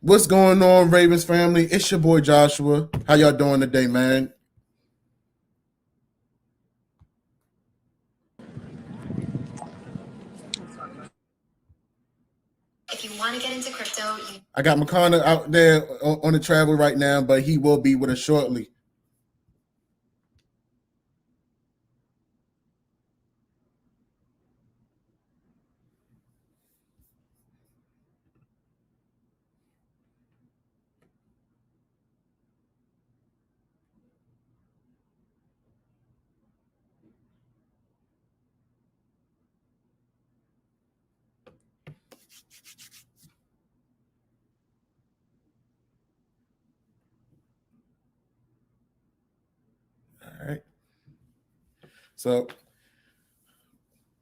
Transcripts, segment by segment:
What's going on, Ravens family? It's your boy Joshua. How y'all doing today, man? If you want to get into crypto, I got McConnell out there on the travel right now, but he will be with us shortly. All right. So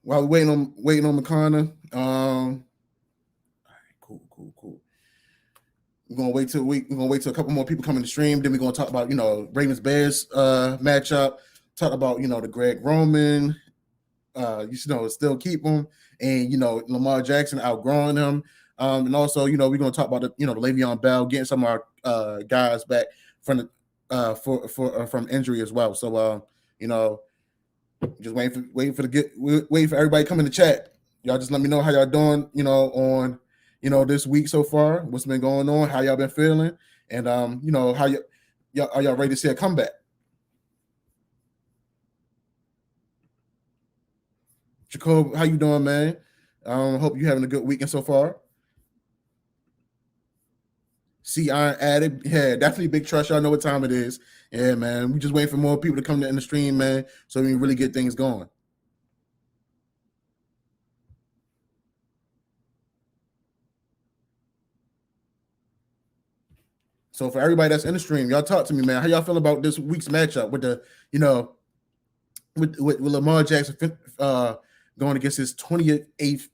while we're waiting on McConnell, all right, cool. We're gonna wait till a couple more people come in the stream. Then we're gonna talk about Ravens Bears matchup. Talk about the Greg Roman. Still keep him, and Lamar Jackson outgrowing him. And also, we're gonna talk about the Le'Veon Bell getting some of our guys back from the from injury as well. So just waiting for everybody to come in the chat. Y'all just let me know how y'all doing, on this week so far. What's been going on? How y'all been feeling? And how y'all are y'all ready to see a comeback? Jacob, how you doing, man? Hope you're having a good weekend so far. See Iron added. Yeah, definitely big trust. Y'all know what time it is. Yeah, man. We just waiting for more people to come in the stream, man, so we can really get things going. So for everybody that's in the stream, y'all talk to me, man. How y'all feel about this week's matchup with the, with Lamar Jackson going against his 28th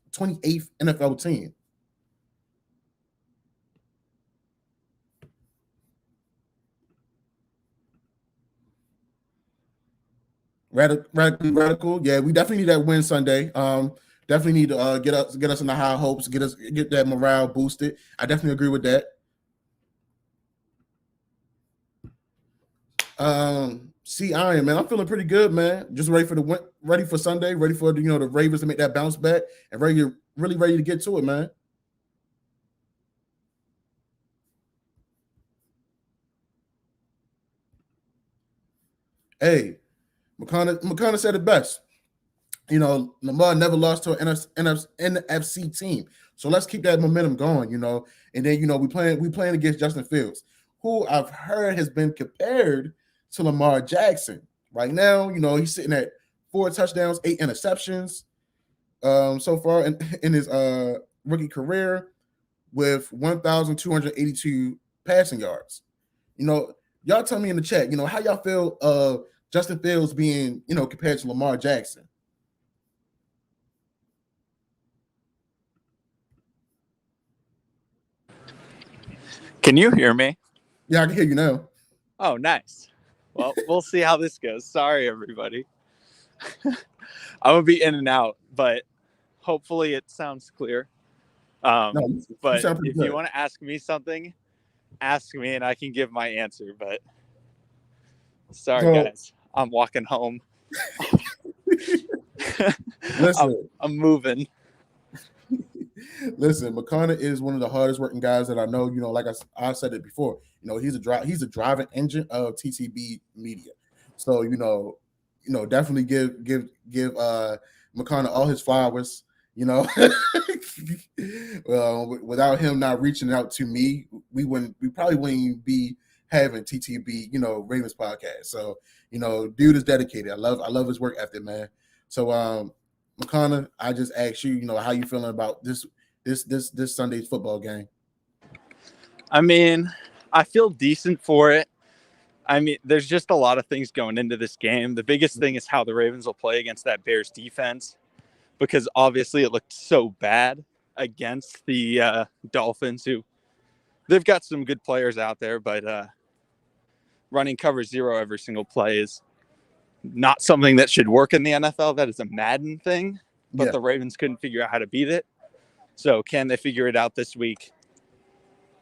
NFL team? Radical. Yeah, we definitely need that win Sunday. Definitely need to get us in the high hopes, get that morale boosted. I definitely agree with that. See, Iron man, I'm feeling pretty good, man. Just ready for Sunday, ready for the Ravens to make that bounce back, and really ready to get to it, man. Hey, McConnell said it best. Lamar never lost to an NFC team, so let's keep that momentum going. And then we playing against Justin Fields, who I've heard has been compared to Lamar Jackson. Right now, he's sitting at 4 touchdowns, 8 interceptions so far in his rookie career with 1,282 passing yards. Y'all tell me in the chat, how y'all feel of Justin Fields being, compared to Lamar Jackson. Can you hear me? Yeah, I can hear you now. Oh, nice. Well, we'll see how this goes. Sorry, everybody. I'm going to be in and out, but hopefully it sounds clear. But if you want to ask me something, ask me and I can give my answer. But sorry, guys. I'm walking home. Listen, I'm moving. Listen, McConnell is one of the hardest working guys that I know. Like I said it before. He's a driving engine of TTB Media. So definitely give McConnell all his flowers. Without him not reaching out to me, we probably wouldn't even be having TTB Ravens podcast. So dude is dedicated. I love his work ethic, man. So McConnell, I just asked you, how you feeling about this Sunday's football game? I mean, I feel decent for it. I mean, there's just a lot of things going into this game. The biggest thing is how the Ravens will play against that Bears defense, because obviously it looked so bad against the Dolphins, who they've got some good players out there, but running cover 0 every single play is not something that should work in the NFL. That is a Madden thing, but The Ravens couldn't figure out how to beat it. So can they figure it out this week?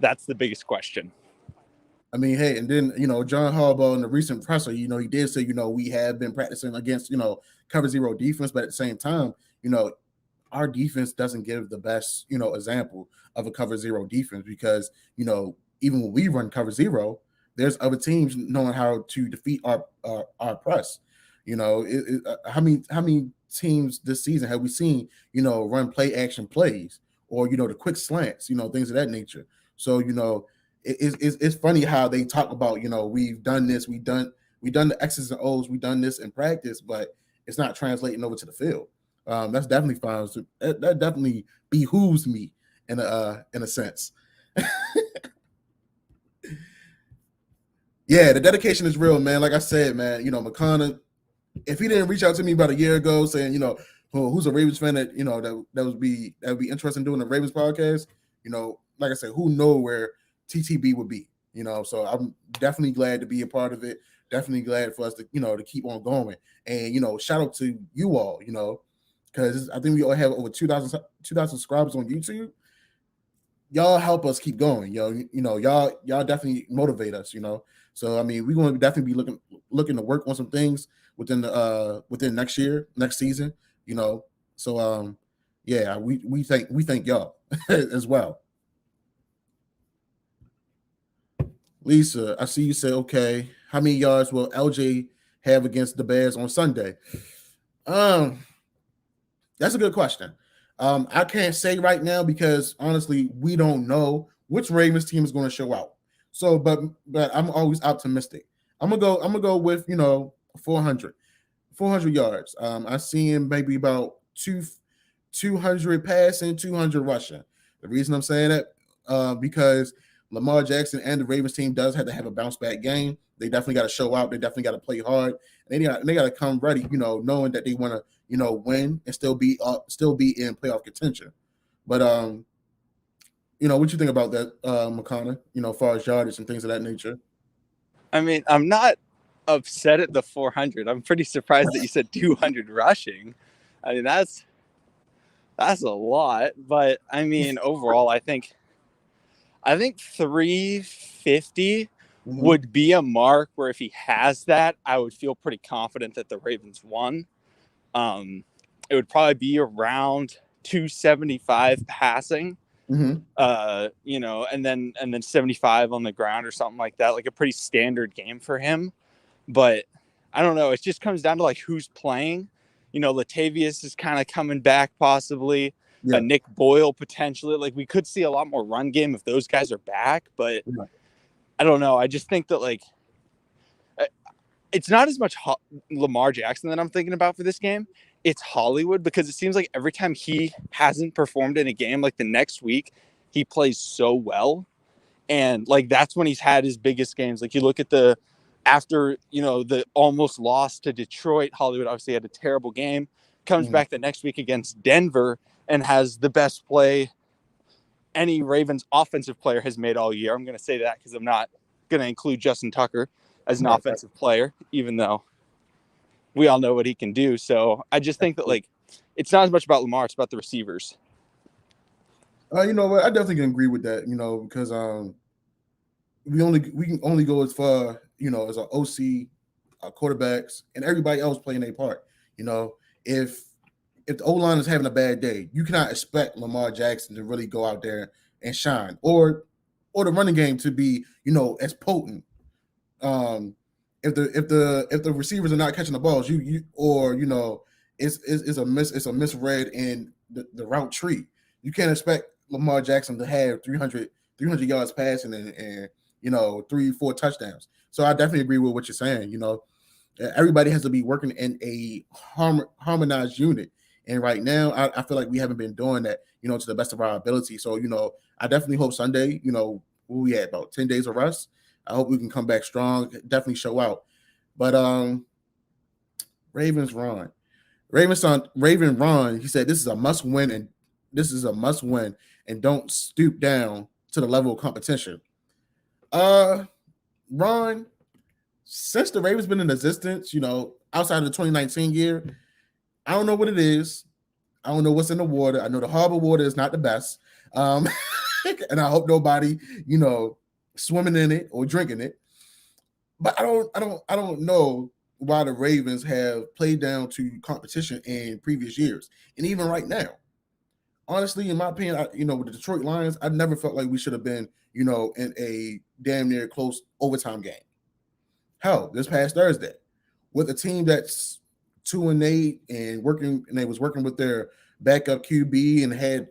That's the biggest question. I mean, hey, and then, John Harbaugh in the recent presser, he did say, we have been practicing against, cover zero defense, but at the same time, our defense doesn't give the best, example of a cover zero defense because, even when we run cover zero, there's other teams knowing how to defeat our press. How many teams this season have we seen, run play action plays or, the quick slants, things of that nature. So, it's funny how they talk about, we've done this, we've done the X's and O's, we've done this in practice, but it's not translating over to the field. That's definitely fine. So that definitely behooves me in a sense. Yeah, the dedication is real, man. Like I said, man, McConnell, if he didn't reach out to me about a year ago saying, who's a Ravens fan that that would be interested in doing a Ravens podcast, like I said, who know where TTB would be, so I'm definitely glad to be a part of it. Definitely glad for us to, to keep on going. And, shout out to you all, because I think we all have over 2,000 subscribers on YouTube. Y'all help us keep going, y'all definitely motivate us, So, I mean, we're going to definitely be looking to work on some things within next season, So, yeah, we thank y'all as well. Lisa, I see you say, okay, how many yards will LJ have against the Bears on Sunday? That's a good question. I can't say right now because honestly, we don't know which Ravens team is going to show out. So, but I'm always optimistic. I'm gonna go with 400 yards. I see him maybe about 200 passing, 200 rushing. The reason I'm saying that because Lamar Jackson and the Ravens team does have to have a bounce back game. They definitely got to show out. They definitely got to play hard. And they got to come ready, knowing that they want to, win and still be in playoff contention. But what you think about that, McConnell? As far as yardage and things of that nature. I mean, I'm not upset at the 400. I'm pretty surprised that you said 200 rushing. I mean, that's a lot. But I mean, overall, I think 350 would be a mark where if he has that, I would feel pretty confident that the Ravens won. It would probably be around 275 passing, and then 75 on the ground or something like that, like a pretty standard game for him. But I don't know. It just comes down to like who's playing. Latavius is kind of coming back possibly. Yeah. Nick Boyle potentially. Like we could see a lot more run game if those guys are back, but I don't know. I just think that like it's not as much Lamar Jackson that I'm thinking about for this game. It's Hollywood, because it seems like every time he hasn't performed in a game, like the next week, he plays so well. And like that's when he's had his biggest games. Like you look at after the almost loss to Detroit, Hollywood obviously had a terrible game. Comes back the next week against Denver and has the best play any Ravens offensive player has made all year. I'm going to say that because I'm not going to include Justin Tucker as an offensive player, even though we all know what he can do. So I just think that like it's not as much about Lamar, it's about the receivers. You know what? I definitely can agree with that. Because we can only go as far as our OC, our quarterbacks, and everybody else playing their part. If the O-line is having a bad day, you cannot expect Lamar Jackson to really go out there and shine, or the running game to be as potent. If the receivers are not catching the balls, it's a misread in the route tree. You can't expect Lamar Jackson to have 300 yards passing and 3-4 touchdowns. So I definitely agree with what you're saying. Everybody has to be working in a harmonized unit. And right now, I feel like we haven't been doing that, to the best of our ability. So, I definitely hope Sunday, we had about 10 days of rest. I hope we can come back strong, definitely show out. But Raven Ron, he said this is a must win, and don't stoop down to the level of competition. Ron, since the Ravens been in existence, outside of the 2019 year, I don't know what it is. I don't know what's in the water. I know the harbor water is not the best. and I hope nobody, swimming in it or drinking it. But I don't know why the Ravens have played down to competition in previous years, and even right now. Honestly, in my opinion, with the Detroit Lions, I never felt like we should have been, in a damn near close overtime game. Hell, this past Thursday, with a team that's 2-8 and they was working with their backup QB and had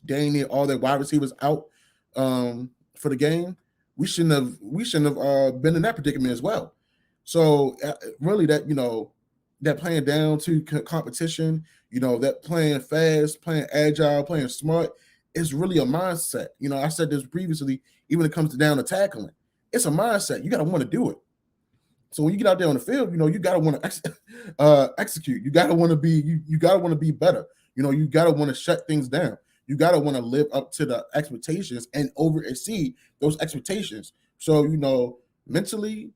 dang near all their wide receivers out for the game, we shouldn't have been in that predicament as well. So really, that playing down to competition, that playing fast, playing agile, playing smart is really a mindset. I said this previously. Even when it comes down to tackling, it's a mindset. You got to want to do it. So when you get out there on the field, you got to want to execute. You got to want to be you got to want to be better. You got to want to shut things down. You got to want to live up to the expectations and exceed those expectations. So mentally,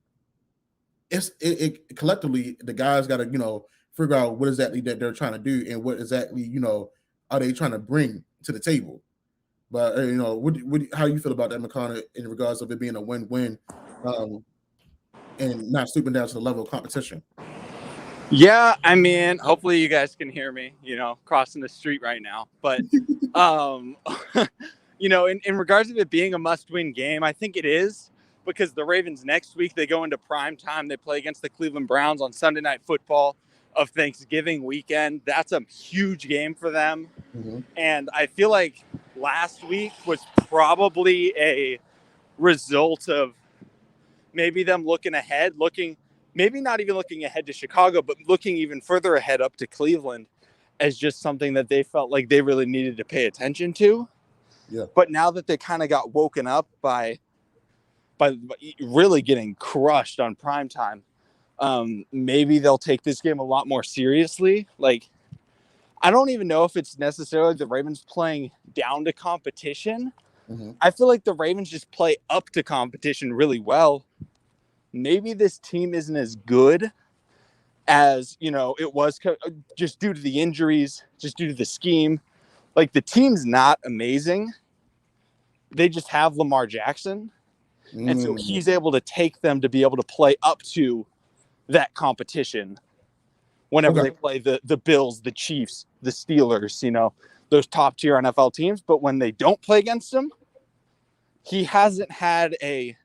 it collectively the guys got to figure out what exactly that they're trying to do and what exactly are they trying to bring to the table. But how you feel about that, McConnell, in regards of it being a win-win? And not stooping down to the level of competition. Yeah, I mean, hopefully you guys can hear me, crossing the street right now. But, in regards to it being a must-win game, I think it is, because the Ravens next week, they go into prime time. They play against the Cleveland Browns on Sunday Night Football of Thanksgiving weekend. That's a huge game for them. Mm-hmm. And I feel like last week was probably a result of maybe them looking ahead, maybe not even looking ahead to Chicago, but looking even further ahead up to Cleveland as just something that they felt like they really needed to pay attention to. Yeah. But now that they kind of got woken up by really getting crushed on primetime, maybe they'll take this game a lot more seriously. Like, I don't even know if it's necessarily the Ravens playing down to competition. Mm-hmm. I feel like the Ravens just play up to competition really well. Maybe this team isn't as good as, it was just due to the injuries, just due to the scheme. Like, the team's not amazing. They just have Lamar Jackson. And so he's able to take them to be able to play up to that competition whenever they play the Bills, the Chiefs, the Steelers, those top tier NFL teams. But when they don't play against them, he hasn't had an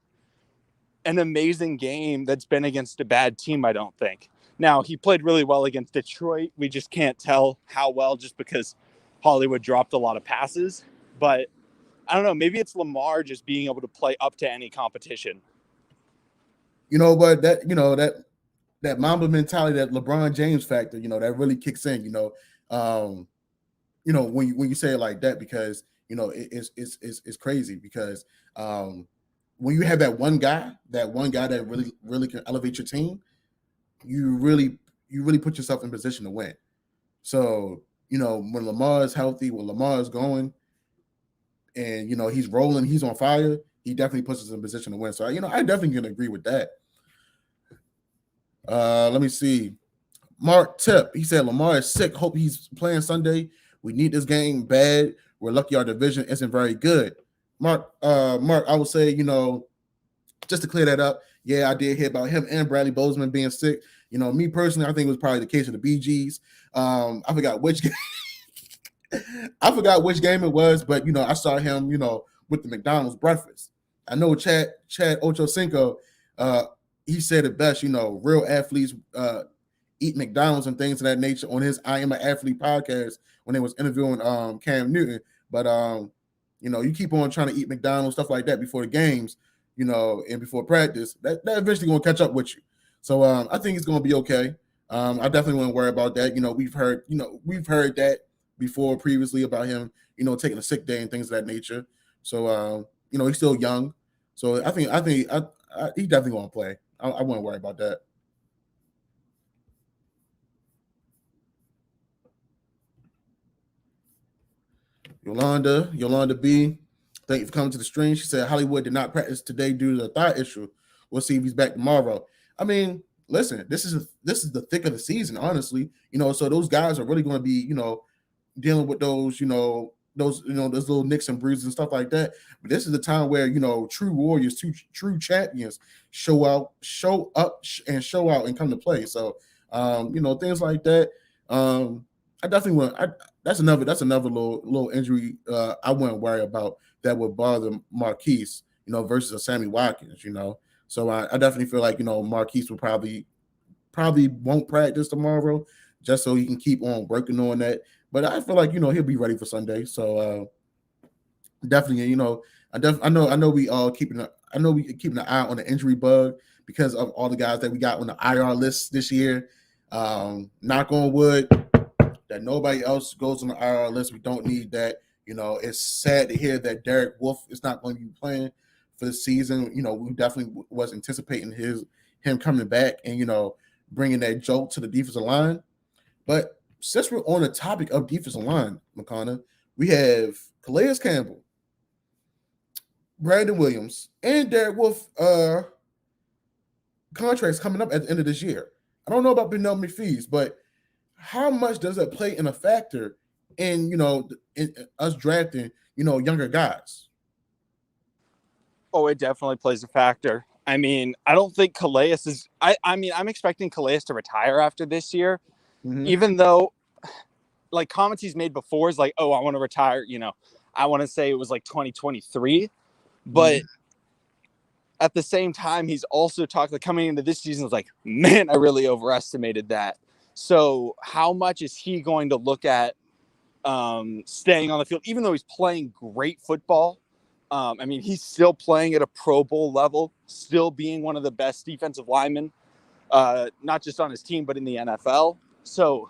amazing game that's been against a bad team, I don't think. Now, he played really well against Detroit. We just can't tell how well just because Hollywood dropped a lot of passes. But I don't know, maybe it's Lamar just being able to play up to any competition. But that Mamba mentality, that LeBron James factor, that really kicks in, when you say it like that, because it's crazy, because when you have that one guy that really can elevate your team, you really put yourself in position to win. So when Lamar is healthy, when Lamar is going, and he's rolling, he's on fire, he definitely puts us in position to win. So I definitely can agree with that. Let me see. Mark Tip, he said Lamar is sick. Hope he's playing Sunday. We need this game bad. We're lucky our division isn't very good. Mark, I would say, just to clear that up, yeah, I did hear about him and Bradley Bozeman being sick. Me personally, I think it was probably the case of the BGs. I forgot which game. I forgot which game it was, but I saw him, with the McDonald's breakfast. I know Chad Ochocinco, he said it best. Real athletes eat McDonald's and things of that nature on his I Am an Athlete podcast when they was interviewing Cam Newton. But you keep on trying to eat McDonald's, stuff like that before the games, and before practice, that eventually gonna catch up with you. So I think it's gonna be okay. I definitely wouldn't worry about that. We've heard that before previously about him, taking a sick day and things of that nature. So he's still young. So I think he's definitely gonna play. I wouldn't worry about that. Yolanda B, thank you for coming to the stream. She said Hollywood did not practice today due to the thigh issue. We'll see if he's back tomorrow. I mean, listen, this is the thick of the season, honestly. So those guys are really going to be, dealing with those those those little nicks and bruises and stuff like that. But this is the time where true warriors, true champions show up and show out and come to play. So things like that. I definitely want. That's another little injury I wouldn't worry about that would bother Marquise, versus a Sammy Watkins, So I definitely feel like Marquise will probably won't practice tomorrow just so he can keep on working on that. But I feel like he'll be ready for Sunday. So definitely, I know we all keeping an eye on the injury bug because of all the guys that we got on the IR list this year. Knock on wood that nobody else goes on the IR list. We don't need that. It's sad to hear that Derek Wolfe is not going to be playing for the season. We definitely was anticipating him coming back and bringing that jolt to the defensive line. But since we're on the topic of defensive line, McConnell, we have Calais Campbell, Brandon Williams, and Derek Wolfe contracts coming up at the end of this year. I don't know about Benel McPhees, but how much does that play in a factor in in us drafting younger guys? Oh, it definitely plays a factor. I mean, I don't think Calais is. I mean, I'm expecting Calais to retire after this year, even though, like comments he's made before is like, oh, I want to retire. I want to say it was like 2023, but at the same time, he's also talked like coming into this season was like, man, I really overestimated that. So how much is he going to look at staying on the field, even though he's playing great football? I mean, he's still playing at a Pro Bowl level, still being one of the best defensive linemen, not just on his team, but in the NFL. So,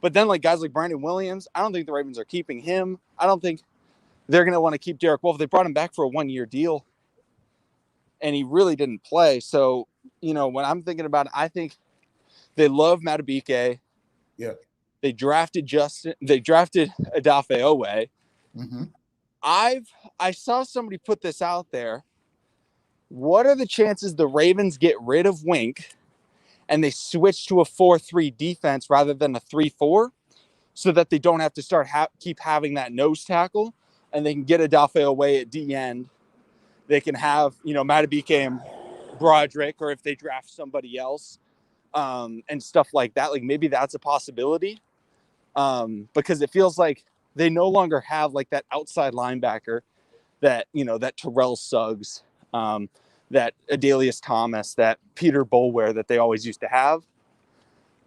but then like guys like Brandon Williams, I don't think the Ravens are keeping him. I don't think they're going to want to keep Derek Wolfe. They brought him back for a 1-year deal and he really didn't play. So, when I'm thinking about it, I think they love Madubuike. Yeah. They drafted Odafe Owe. I saw somebody put this out there. What are the chances the Ravens get rid of Wink and they switch to a 4-3 defense rather than a 3-4 so that they don't have to keep having that nose tackle and they can get Odafe Owe at D end? They can have, Madubuike and Broderick, or if they draft somebody else and stuff like that. Like maybe that's a possibility because it feels like they no longer have like that outside linebacker that, that Terrell Suggs, that Adelius Thomas, that Peter Boulware that they always used to have.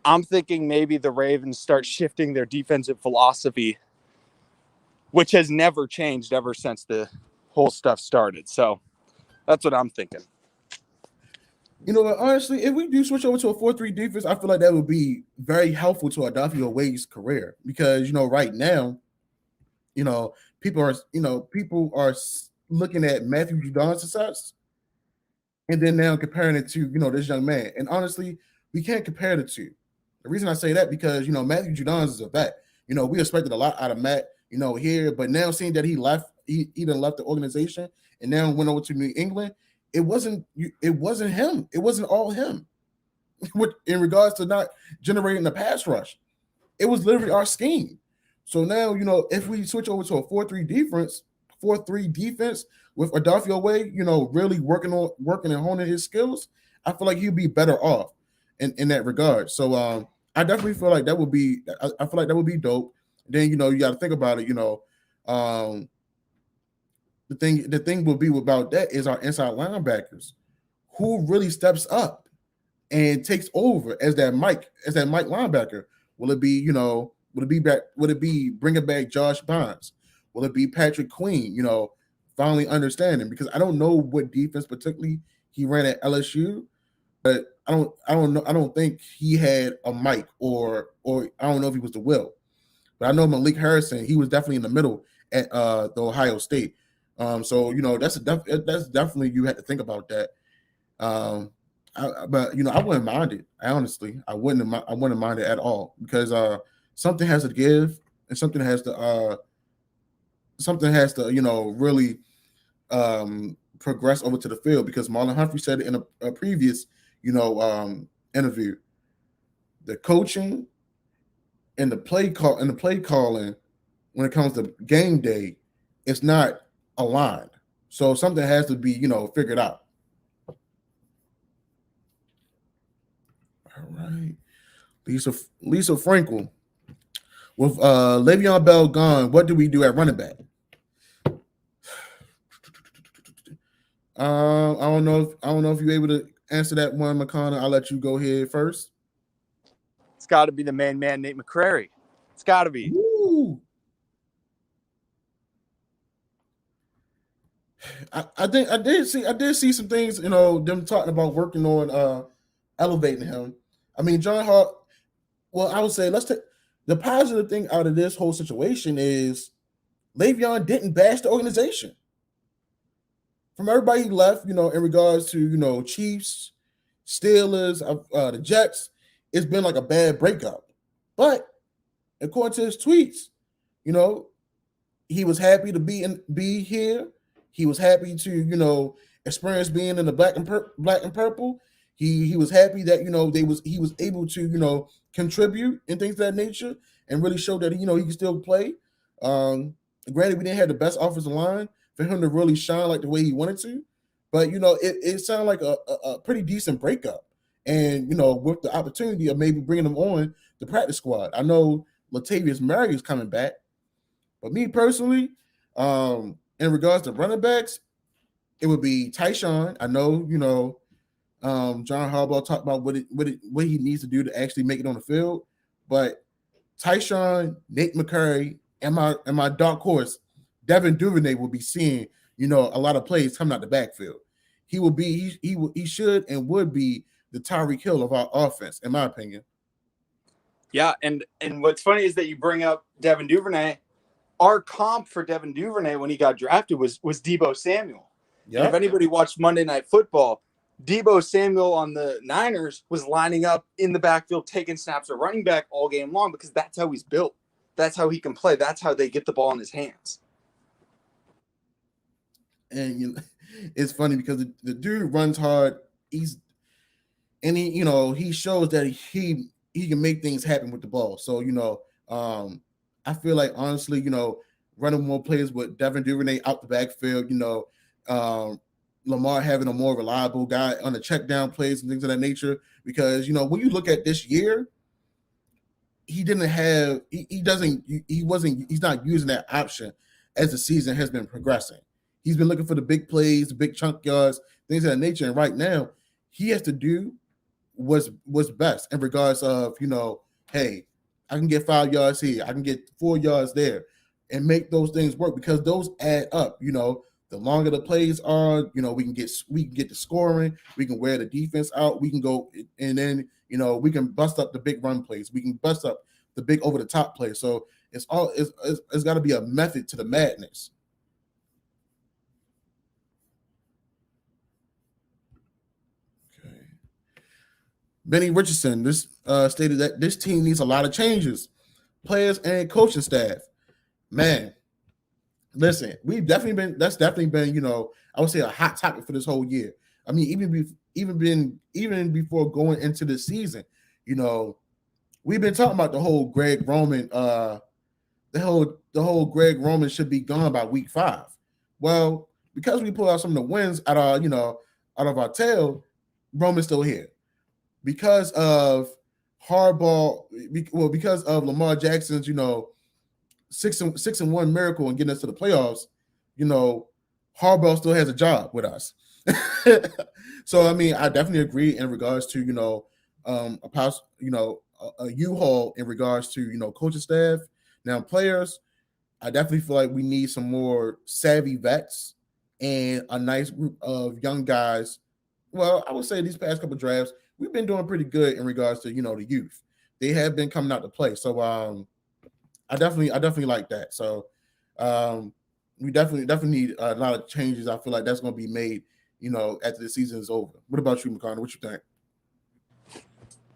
I'm thinking maybe the Ravens start shifting their defensive philosophy, which has never changed ever since the whole stuff started. So that's what I'm thinking. Honestly, if we do switch over to a 4-3 defense, I feel like that would be very helpful to Odafe Owe's career because, right now, people are looking at Matthew Judon's success and then now comparing it to, this young man. And honestly, we can't compare the two. The reason I say that because, Matthew Judon is a vet. We expected a lot out of Matt, here, but now seeing that he done left the organization and now went over to New England, it wasn't him. It wasn't all him in regards to not generating the pass rush. It was literally our scheme. So now, if we switch over to a 4-3 defense with Odafe Owe, really working and honing his skills, I feel like he'd be better off in that regard. So I definitely feel like that would be dope. Then, you got to think about it, the thing will be about that is our inside linebackers who really steps up and takes over as that Mike linebacker. Will it be, bringing back Josh Bonds? Will it be Patrick Queen, finally understanding? Because I don't know what defense particularly he ran at LSU, but I don't know. I don't think he had a Mike or I don't know if he was the Will. But I know Malik Harrison, he was definitely in the middle at the Ohio State. So that's definitely you had to think about that. But I wouldn't mind it. I wouldn't mind it at all because something has to give and something has to really progress over to the field because Marlon Humphrey said it in a previous interview. The coaching and the play calling when it comes to game day, it's not aligned. So something has to be, figured out. All right. Lisa Frankel. With Le'Veon Bell gone, what do we do at running back? I don't know if you're able to answer that one, McConnell. I'll let you go ahead first. It's got to be the main man, Nate McCrary. It's got to be. Ooh. I did see some things, them talking about working on elevating him. I mean, John Hart. Well, I would say let's take the positive thing out of this whole situation is Le'Veon didn't bash the organization. From everybody he left, in regards to Chiefs, Steelers, the Jets, it's been like a bad breakup. But according to his tweets, he was happy to be here. He was happy to experience being in the black and purple. He was happy that he was able to contribute and things of that nature and really show that he can still play. Granted, we didn't have the best offensive line for him to really shine like the way he wanted to, but it sounded like a pretty decent breakup. And with the opportunity of maybe bringing him on the practice squad, I know Latavius Murray is coming back, but me personally, in regards to running backs, it would be Tyshawn. I know John Harbaugh talked about what he needs to do to actually make it on the field, but Tyshawn, Nate McCurry, and my dark horse, Devin Duvernay will be seeing a lot of plays coming out the backfield. He will be he should and would be the Tyreek Hill of our offense, in my opinion. Yeah, and what's funny is that you bring up Devin Duvernay. Our comp for Devin Duvernay when he got drafted was Deebo Samuel. Yep. And if anybody watched Monday Night Football, Deebo Samuel on the Niners was lining up in the backfield, taking snaps at running back all game long because that's how he's built. That's how he can play. That's how they get the ball in his hands. And it's funny because the dude runs hard. He shows that he can make things happen with the ball. So I feel like honestly, running more plays with Devin Duvernay out the backfield, Lamar having a more reliable guy on the check down plays and things of that nature. Because when you look at this year, he's not using that option as the season has been progressing. He's been looking for the big plays, the big chunk yards, things of that nature. And right now, he has to do what's best in regards of, hey, I can get 5 yards here, I can get 4 yards there, and make those things work because those add up. The longer the plays are, we can get the scoring, we can wear the defense out, we can go and then we can bust up the big run plays, we can bust up the big over the top plays. So it's got to be a method to the madness. Benny Richardson stated that this team needs a lot of changes, players and coaching staff. Man, listen, that's definitely been I would say a hot topic for this whole year. I mean, even before going into the season, we've been talking about the whole Greg Roman, the whole Greg Roman should be gone by week 5. Well, because we pull out some of the wins out of our tail, Roman's still here. Because of Harbaugh, because of Lamar Jackson's, 6-1 miracle and getting us to the playoffs, Harbaugh still has a job with us. So I mean, I definitely agree in regards to a U-Haul in regards to coaching staff. Now players, I definitely feel like we need some more savvy vets and a nice group of young guys. Well, I would say these past couple drafts, we've been doing pretty good in regards to the youth. They have been coming out to play. So I definitely like that. So we definitely need a lot of changes. I feel like that's going to be made, after the season is over. What about you, McConnell? What you think?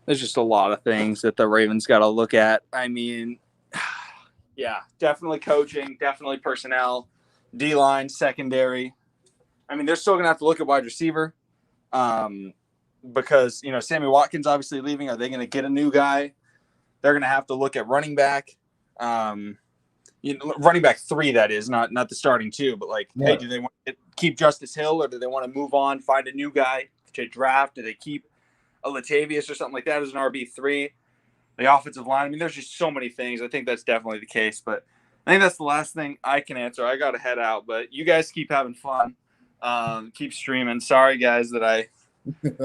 There's just a lot of things that the Ravens got to look at. I mean, yeah, definitely coaching, definitely personnel, D-line, secondary. I mean, they're still going to have to look at wide receiver. Because, Sammy Watkins obviously leaving. Are they going to get a new guy? They're going to have to look at running back. running back 3, that is, not the starting 2, but like, Right. hey, do they want to keep Justice Hill, or do they want to move on, find a new guy to draft? Do they keep a Latavius or something like that as an RB3? The offensive line. I mean, there's just so many things. I think that's definitely the case, but I think that's the last thing I can answer. I got to head out, but you guys keep having fun. Keep streaming. Sorry, guys, that I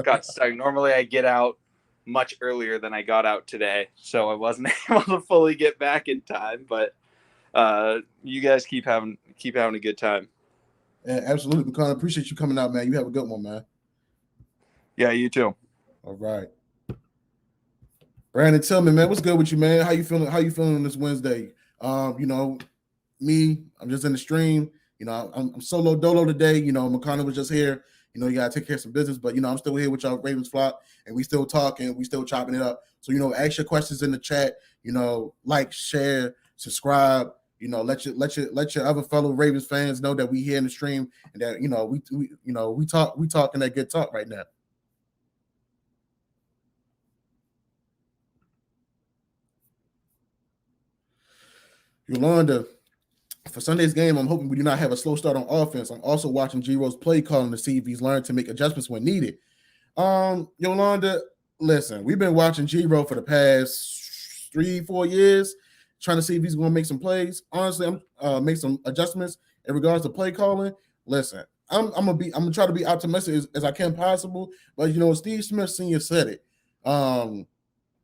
got stuck. Normally, I get out much earlier than I got out today, so I wasn't able to fully get back in time. But you guys keep having a good time. Yeah, absolutely, because I appreciate you coming out, man. You have a good one, man. Yeah, you too. All right. Brandon, tell me, man, what's good with you, man? How you feeling? How you feeling on this Wednesday? Me, I'm just in the stream. I'm solo dolo today. McConnell was just here. You gotta take care of some business, but I'm still here with y'all Ravens flock, and we still talking, we still chopping it up. So ask your questions in the chat. Like, share, subscribe. Let your other fellow Ravens fans know that we here in the stream, and that we talking that good talk right now. Yolanda, for Sunday's game, I'm hoping we do not have a slow start on offense. I'm also watching G-Rose play calling to see if he's learned to make adjustments when needed. Yolanda, listen, we've been watching G-Rose for the past 3-4 years, trying to see if he's going to make some plays. Honestly, I'm make some adjustments in regards to play calling. Listen, I'm gonna try to be optimistic as I can possible. But Steve Smith Sr. said it.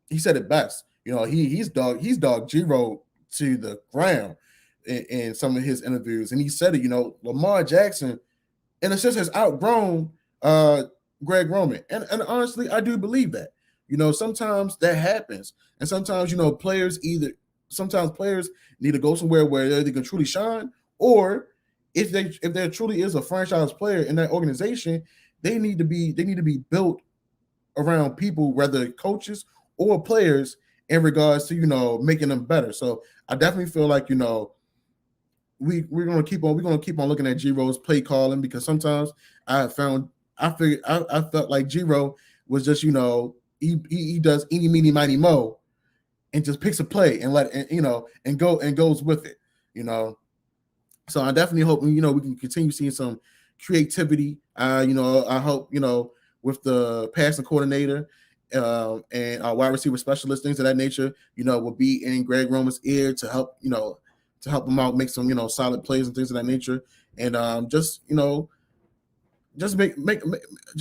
He said it best. He's dog G-Rose to the ground in some of his interviews, and he said it. Lamar Jackson, in a sense, has outgrown Greg Roman, and honestly, I do believe that. Sometimes that happens, and sometimes players need to go somewhere where they can truly shine, or if there truly is a franchise player in that organization, they need to be built around people, whether coaches or players, in regards to making them better. So I definitely feel like we're gonna keep on looking at G-Rose play calling, because sometimes I felt like G-Rose was just he does eeny meeny miny mo and just picks a play and and goes with it. So I definitely hope we can continue seeing some creativity. I hope with the passing coordinator and our wide receiver specialist, things of that nature, will be in Greg Roman's ear to help him out, make some solid plays and things of that nature, and just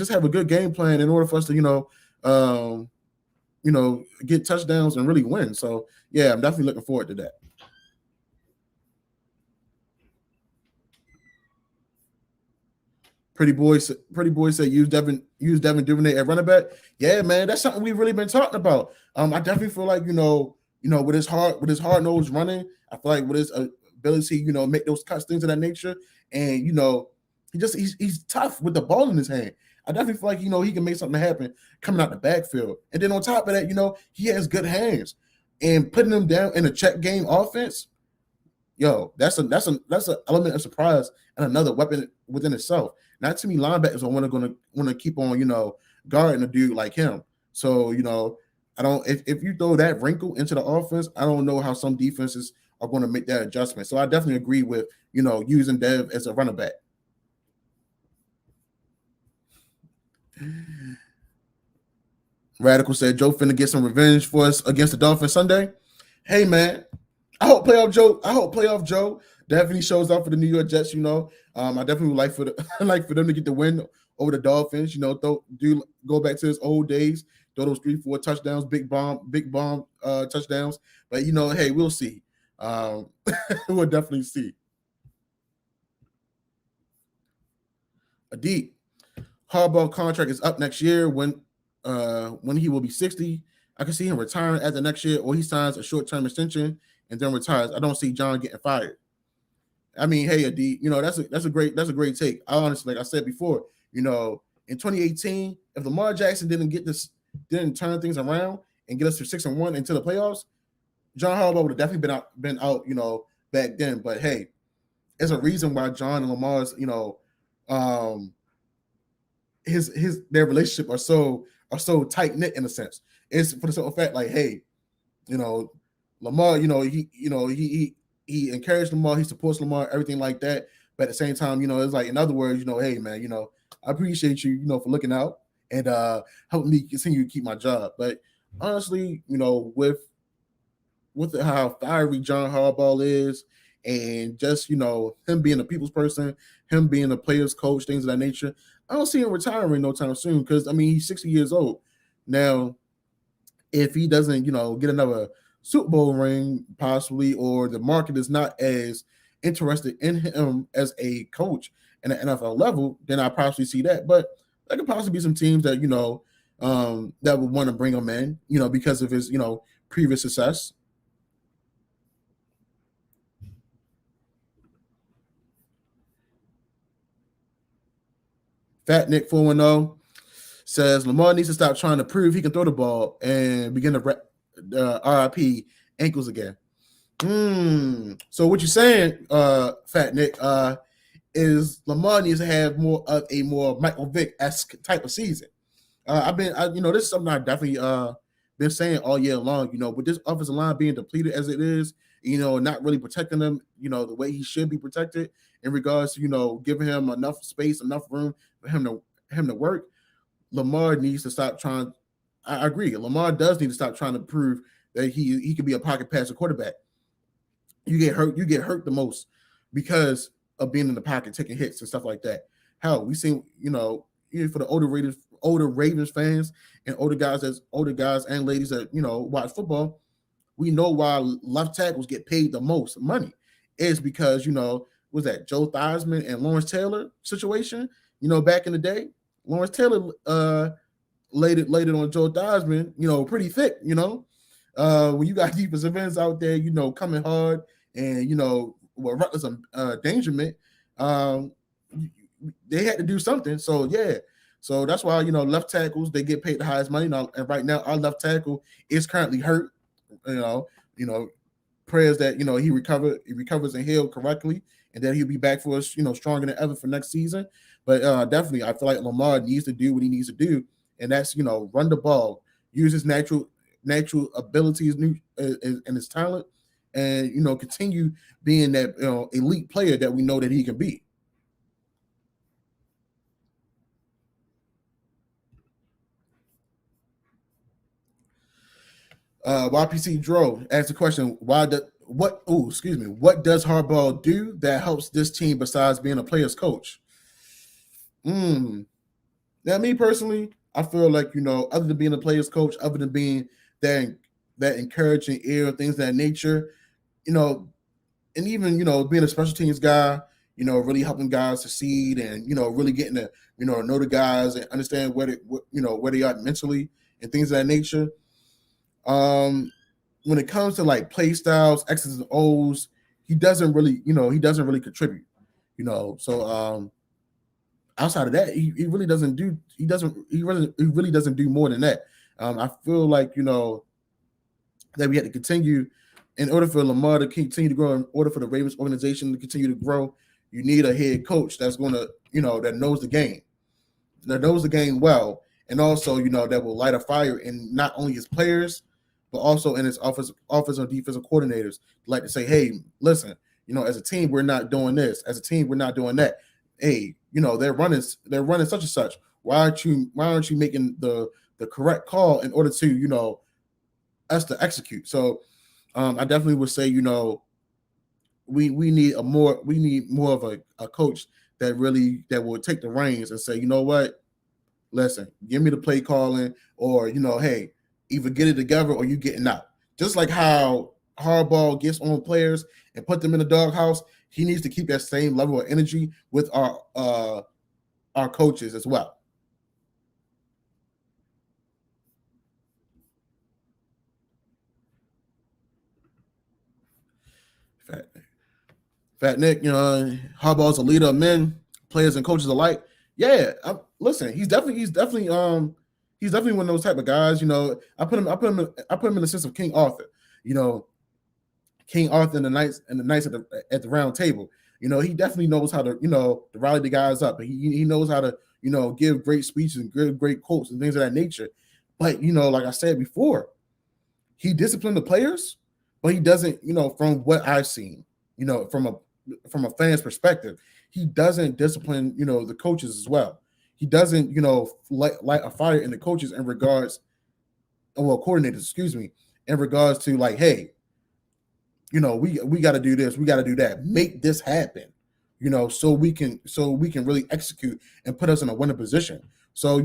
have a good game plan in order for us to get touchdowns and really win. So yeah, I'm definitely looking forward to that. Pretty boy said use Devin Duvernay at running back. Yeah, man, that's something we've really been talking about. I definitely feel like with his hard nose running, I feel like with his ability, make those cuts, things of that nature, and he's tough with the ball in his hand. I definitely feel like he can make something happen coming out the backfield, and then on top of that, he has good hands, and putting him down in a check game offense. Yo, that's an element of surprise and another weapon within itself. Not too many linebackers are want to keep on guarding a dude like him. So I don't. If you throw that wrinkle into the offense, I don't know how some defenses are going to make that adjustment. So I definitely agree with using Dev as a running back. Radical said Joe finna get some revenge for us against the Dolphins Sunday. Hey man, I hope playoff Joe definitely shows up for the New York Jets. I definitely would like for them to get the win over the Dolphins. Go back to his old days, throw those 3-4 touchdowns, big bomb touchdowns. But hey, we'll see. We'll definitely see. A deep Harbaugh contract is up next year when he will be 60. I can see him retiring after next year, or he signs a short-term extension and then retires. I don't see John getting fired. I mean, hey, Adi, that's a great take. I honestly, like I said before, in 2018, if Lamar Jackson didn't turn things around and get us to 6-1 into the playoffs, John Harbaugh would have definitely been out, back then. But hey, there's a reason why John and Lamar's, their relationship are so tight knit in a sense. It's for the simple fact, like, hey, Lamar, he he encouraged Lamar, he supports Lamar, everything like that. But at the same time, it's like, in other words, hey man, I appreciate you, for looking out and helping me continue to keep my job. But honestly, with how fiery John Harbaugh is, and just him being a people's person, him being a player's coach, things of that nature, I don't see him retiring no time soon. Because he's 60 years old now. If he doesn't, get another Super Bowl ring, possibly, or the market is not as interested in him as a coach in the NFL level, then I possibly see that. But there could possibly be some teams that that would want to bring him in, because of his previous success. Fat Nick 410 says Lamar needs to stop trying to prove he can throw the ball and begin to RIP ankles again. So what you're saying, Fat Nick, is Lamar needs to have more of a more Michael Vick-esque type of season. This is something I definitely been saying all year long. With this offensive line being depleted as it is, not really protecting him, the way he should be protected in regards to giving him enough space, enough room for him to work. Lamar needs to stop trying. I agree. Lamar does need to stop trying to prove that he can be a pocket passer quarterback. You get hurt the most because of being in the pocket, taking hits and stuff like that. Hell, we seen, even for the older Ravens fans and older guys and ladies that watch football, we know why left tackles get paid the most money is because was that Joe Theismann and Lawrence Taylor situation? Back in the day, Lawrence Taylor laid it on Joe Theismann, pretty thick. When you got defensive ends out there, coming hard and with reckless endangerment, they had to do something. So yeah, so that's why left tackles, they get paid the highest money now. And right now, our left tackle is currently hurt. Prayers that he recovers and heal correctly, and then he'll be back for us, stronger than ever for next season. But definitely, I feel like Lamar needs to do what he needs to do, and that's run the ball, use his natural abilities and his talent, and continue being that elite player that we know that he can be. YPC Dro asked the question: what does Harbaugh do that helps this team besides being a player's coach? Now, me personally, I feel like other than being a player's coach, other than being that encouraging ear, things of that nature, and even being a special teams guy, really helping guys succeed, and really getting to know the guys and understand where they are mentally and things of that nature. When it comes to like play styles, X's and O's, he doesn't really contribute. So outside of that, he really doesn't do more than that. I feel like that we had to continue in order for Lamar to continue to grow, in order for the Ravens organization to continue to grow. You need a head coach that's going to that knows the game well, and also that will light a fire in not only his players but also in his offensive and defensive coordinators, like to say, hey, listen, as a team we're not doing this, as a team we're not doing that. Hey, they're running such and such. Why aren't you making the correct call in order to us to execute? So I definitely would say we need more of a coach that will take the reins and say, what, listen, give me the play calling, or hey, either get it together or you getting out. Just like how Harbaugh gets on players and put them in the doghouse, he needs to keep that same level of energy with our coaches as well. Fat Nick, Harbaugh's a leader of men, players and coaches alike. Yeah, listen, he's definitely one of those type of guys. I put him in the sense of King Arthur. King Arthur and the knights at the round table. He definitely knows how to rally the guys up. He knows how to give great speeches and give great quotes and things of that nature. But like I said before, he disciplined the players, but he doesn't. From what I've seen, from a fan's perspective. He doesn't discipline, the coaches as well. He doesn't, light a fire in the coaches in regards, coordinators, excuse me, in regards to like, hey, we got to do this, we got to do that, make this happen, so we can really execute and put us in a winning position. So,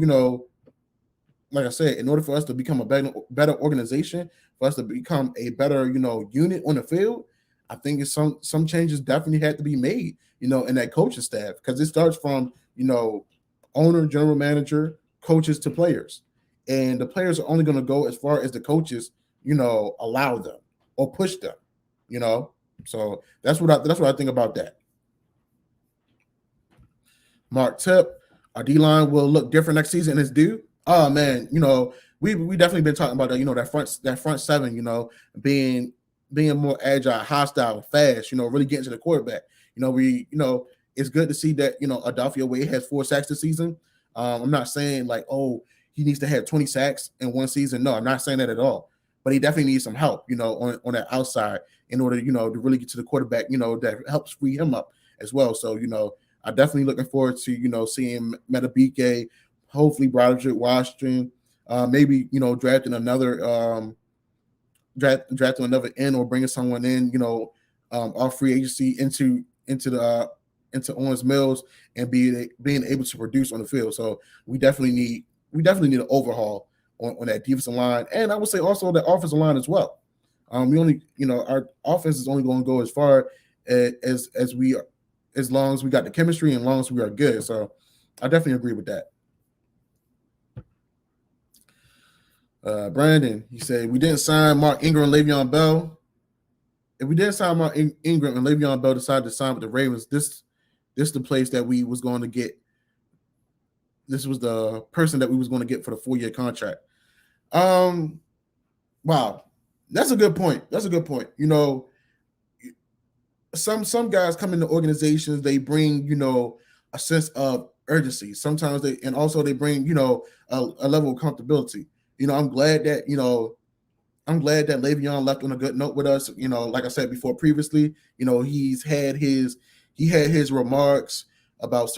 like I said, in order for us to become a better organization, for us to become a better, unit on the field, I think it's some changes definitely had to be made, in that coaching staff, because it starts from, owner, general manager, coaches to players. And the players are only going to go as far as the coaches, allow them or push them, So that's what I think about that. Mark Tip, our D-line will look different next season, and it's due. Oh man, we definitely been talking about that, that front seven, being more agile, hostile, and fast, really getting to the quarterback. It's good to see that, Adolphio Wade has 4 sacks this season. I'm not saying like, oh, he needs to have 20 sacks in one season. No, I'm not saying that at all. But he definitely needs some help, on that outside in order, to really get to the quarterback, that helps free him up as well. So, I'm definitely looking forward to, seeing Metabike, hopefully Broderick Washington, maybe, drafting another drafting another end or bringing someone in, off free agency into Owens Mills and being able to produce on the field. So we definitely need an overhaul on that defensive line, and I would say also the offensive line as well. We only, our offense is only going to go as far as long as we got the chemistry and as long as we are good. So I definitely agree with that. Brandon, he said, we didn't sign Mark Ingram and Le'Veon Bell. If we didn't sign Mark Ingram and Le'Veon Bell decided to sign with the Ravens, this is the place that we was going to get. This was the person that we was going to get for the 4-year contract. Wow. That's a good point. Some guys come into organizations, they bring, a sense of urgency. Sometimes they bring, a level of comfortability. I'm glad that Le'Veon left on a good note with us. Like I said before previously, he had his remarks about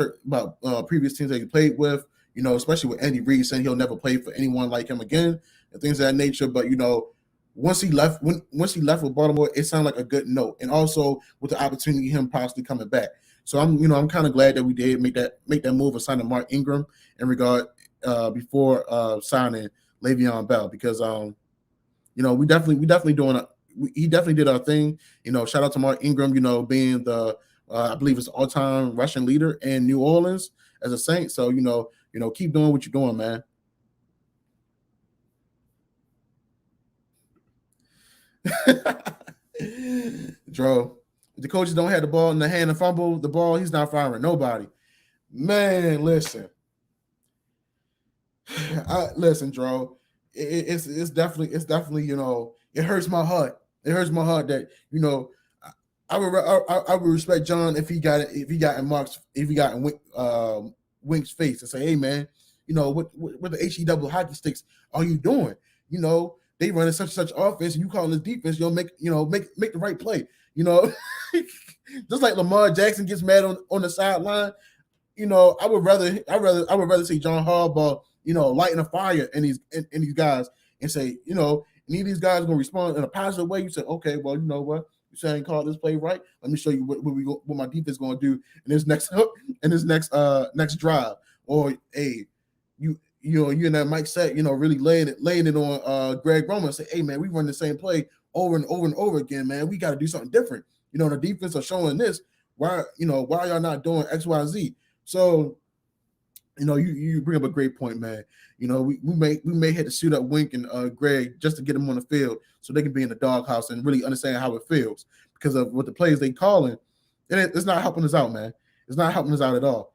previous teams that he played with, especially with Andy Reid saying he'll never play for anyone like him again and things of that nature. But, once he left with Baltimore, it sounded like a good note. And also with the opportunity of him possibly coming back. So I'm kind of glad that we did make that move of signing Mark Ingram in regard before signing Le'Veon Bell, because we definitely doing he definitely did our thing. Shout out to Mark Ingram, being the I believe it's all-time rushing leader in New Orleans as a Saint. So keep doing what you're doing, man. Dro, if the coaches don't have the ball in the hand and fumble the ball, he's not firing nobody. Man, listen. Listen, Dro. It's definitely it hurts my heart. It hurts my heart that I would respect John if he got in Wink's face and say, hey man, what the HE hockey sticks are you doing? They running such and such offense, and you calling this defense, make the right play. Just like Lamar Jackson gets mad on the sideline. I would rather see John Harbaugh, lighting a fire in these guys and say, any of these guys are gonna respond in a positive way. You say, okay, well, you know what? You say I ain't called this play right. Let me show you what my defense is gonna do in this next drive. Or hey, you and that Mike Sack, really laying it on Greg Roman and say, hey man, we run the same play over and over and over again, man. We got to do something different. The defense are showing this. Why y'all not doing X, Y, Z? So, you bring up a great point, man. We may have to suit up Wink and Greg just to get them on the field so they can be in the doghouse and really understand how it feels, because of what the plays they calling. And it's not helping us out, man. It's not helping us out at all.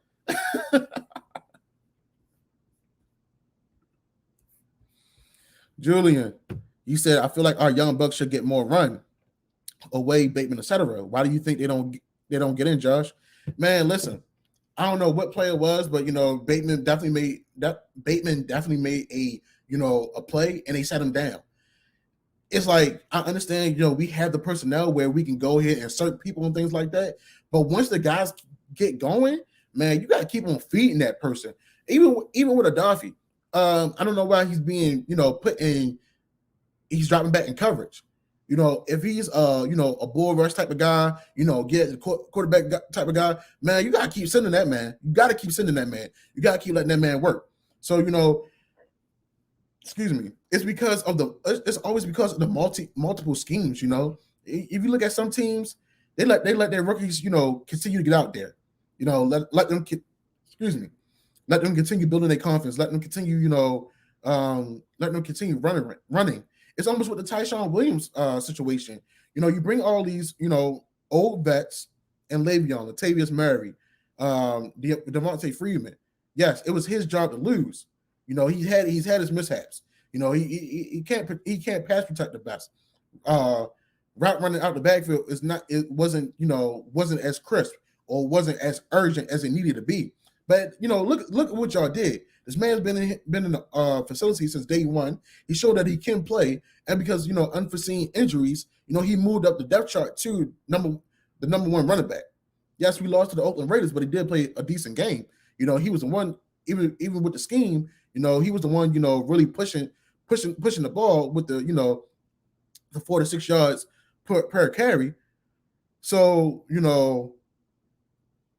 Julian, you said, I feel like our young bucks should get more run away, Bateman, etc. Why do you think they don't get in, Josh? Man, listen, I don't know what play it was, but Bateman definitely made a play and they set him down. it's like I understand, we have the personnel where we can go ahead and insert people and things like that. But once the guys get going, man, you got to keep on feeding that person. Even with a Duffy, I don't know why he's being, he's dropping back in coverage. If he's a bull rush type of guy, get the quarterback type of guy, man, you gotta keep sending that man. You gotta keep sending that man. You gotta keep letting that man work. So excuse me, it's always because of the multiple schemes. If you look at some teams, they let their rookies, continue to get out there. Let them excuse me, let them continue building their confidence. Let them continue, let them continue running. It's almost with the Tyshawn Williams situation. You bring all these, old vets and Le'Veon, Latavius Murray, Devontae Freeman. Yes, it was his job to lose. He's had his mishaps. He can't pass protect the best. Route running out the backfield wasn't as crisp or wasn't as urgent as it needed to be. But look at what y'all did. This man's been in the facility since day one. He showed that he can play, and because unforeseen injuries, he moved up the depth chart to the number one running back. Yes, we lost to the Oakland Raiders, but he did play a decent game. He was the one, even with the scheme. He was the one, really pushing the ball with the 4 to 6 yards per carry. So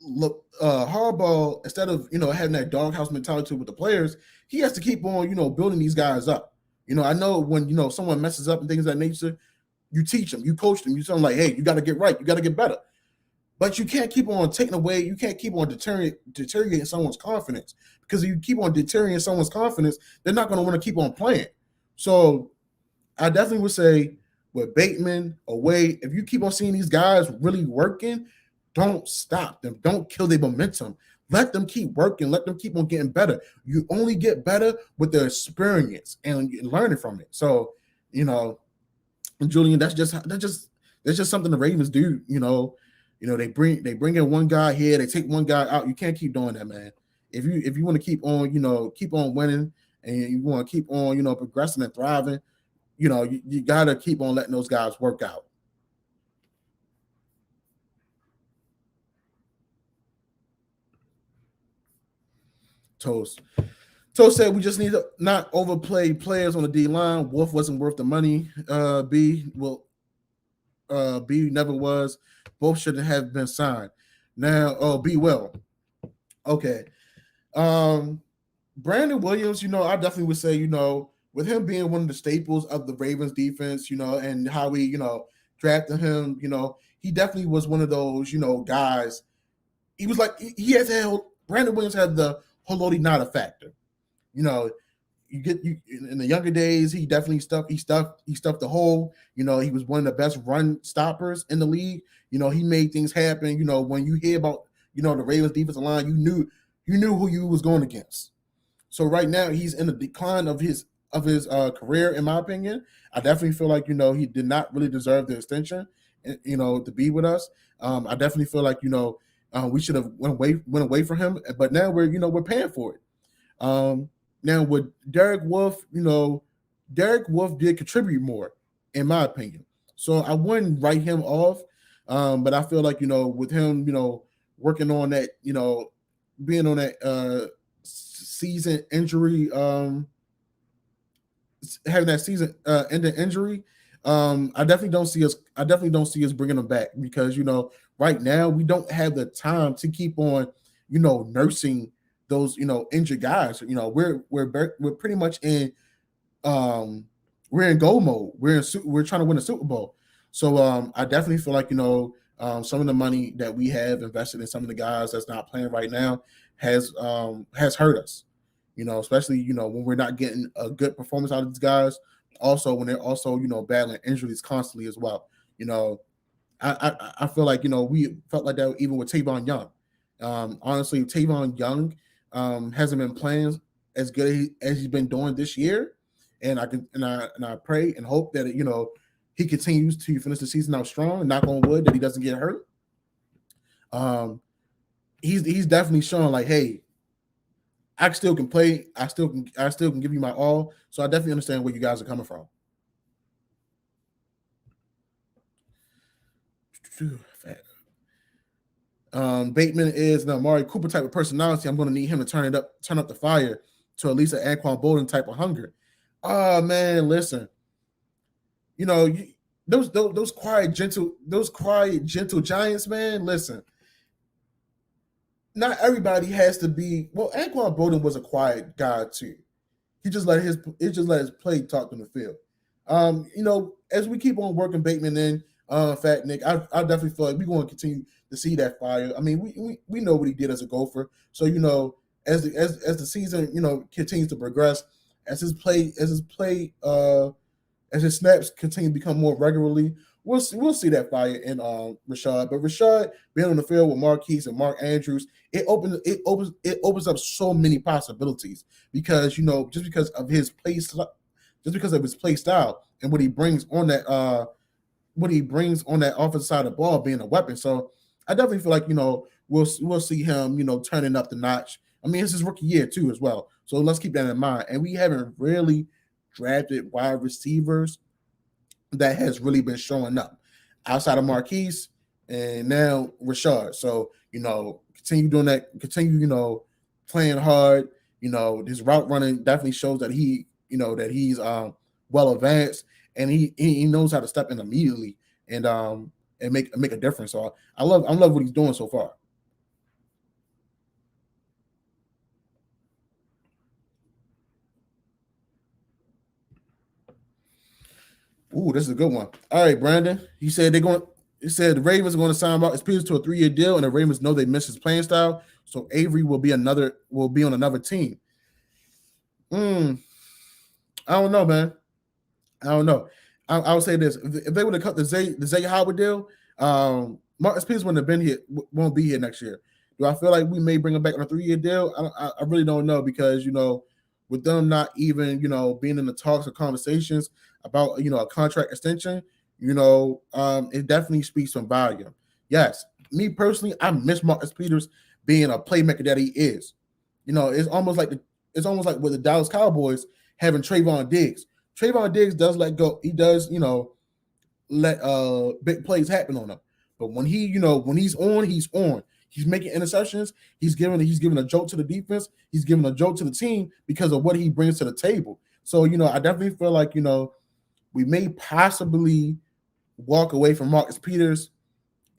look, Harbaugh, instead of having that doghouse mentality with the players, he has to keep on building these guys up. I know when someone messes up and things of that nature, you teach them, you coach them, you tell them like, hey, you got to get right, you got to get better. But you can't keep on taking away, you can't keep on deteriorating someone's confidence, because if you keep on deteriorating someone's confidence, they're not going to want to keep on playing. So I definitely would say with Bateman, away, if you keep on seeing these guys really working, don't stop them. Don't kill their momentum. Let them keep working. Let them keep on getting better. You only get better with the experience and learning from it. So, Julian, that's just something the Ravens do. They bring in one guy here, they take one guy out. You can't keep doing that, man. If you want to keep on winning, and you want to keep on progressing and thriving, you got to keep on letting those guys work out. Toast said we just need to not overplay players on the D line. Wolf wasn't worth the money. B never was. Both shouldn't have been signed. Now, B will. Okay. Brandon Williams, I definitely would say, with him being one of the staples of the Ravens defense, and how we, drafted him, he definitely was one of those, guys. He was like, Brandon Williams had the Haloti Ngata factor. You in the younger days, he definitely stuffed the hole. He was one of the best run stoppers in the league. He made things happen. When you hear about, the Ravens defensive line, you knew who you was going against. So right now he's in the decline of his career, in my opinion. I definitely feel like, he did not really deserve the extension, to be with us. I definitely feel like, we should have went away from him, but now we're paying for it. Now with Derek Wolfe, Derek Wolfe did contribute more, in my opinion. So I wouldn't write him off. But I feel like, with him, working on that, being on that season injury, having that season ending injury, I definitely don't see us bringing him back, because right now we don't have the time to keep on nursing those injured guys. We're pretty much in we're in goal mode. We're trying to win a Super Bowl. So I definitely feel like some of the money that we have invested in some of the guys that's not playing right now has hurt us. Especially when we're not getting a good performance out of these guys. Also, when they're also battling injuries constantly as well. I feel like we felt like that even with Tavon Young. Honestly, Tavon Young hasn't been playing as good as he's been doing this year, and I pray and hope that he continues to finish the season out strong. Knock on wood that he doesn't get hurt. He's definitely showing like, hey, I still can play. I still can give you my all. So I definitely understand where you guys are coming from. Bateman is the Amari Cooper type of personality. I'm going to need him to turn up the fire to at least an Anquan Bolden type of hunger. Oh man, listen. Those quiet, gentle giants, man. Listen, not everybody has to be. Well, Anquan Bolden was a quiet guy too. He just let his play talk in the field. As we keep on working Bateman in, Fat Nick, I definitely feel like we're going to continue to see that fire. I mean, we know what he did as a Gopher, so as the season continues to progress, as his snaps continue to become more regularly, we'll see that fire in Rashad. But Rashad being on the field with Marquise and Mark Andrews, it opens up so many possibilities because just because of his play style and what he brings on that offensive side of the ball being a weapon. So I definitely feel like we'll see him turning up the notch. I mean, it's his rookie year too as well. So let's keep that in mind. And we haven't really drafted wide receivers that has really been showing up outside of Marquise and now Rashad. So, continue doing that, continue, playing hard. His route running definitely shows that he's well advanced and he knows how to step in immediately and make a difference. So I love what he's doing so far. Ooh, this is a good one. All right, Brandon. He said the Ravens are going to sign Marcus Peters to a 3-year deal, and the Ravens know they miss his playing style. So Avery will be on another team. I don't know, man. I don't know. I would say this: if they would have cut the Zay Howard deal, Marcus Peters won't be here next year. Do I feel like we may bring him back on a 3-year deal? I really don't know because with them not even being in the talks or conversations about a contract extension, it definitely speaks some volume. Yes, me personally, I miss Marcus Peters being a playmaker that he is. It's almost like with the Dallas Cowboys having Trayvon Diggs. Trayvon Diggs does let go. He does, let big plays happen on him. But when he's on, he's on. He's making interceptions. He's giving a jolt to the defense. He's giving a jolt to the team because of what he brings to the table. So, I definitely feel like, we may possibly walk away from Marcus Peters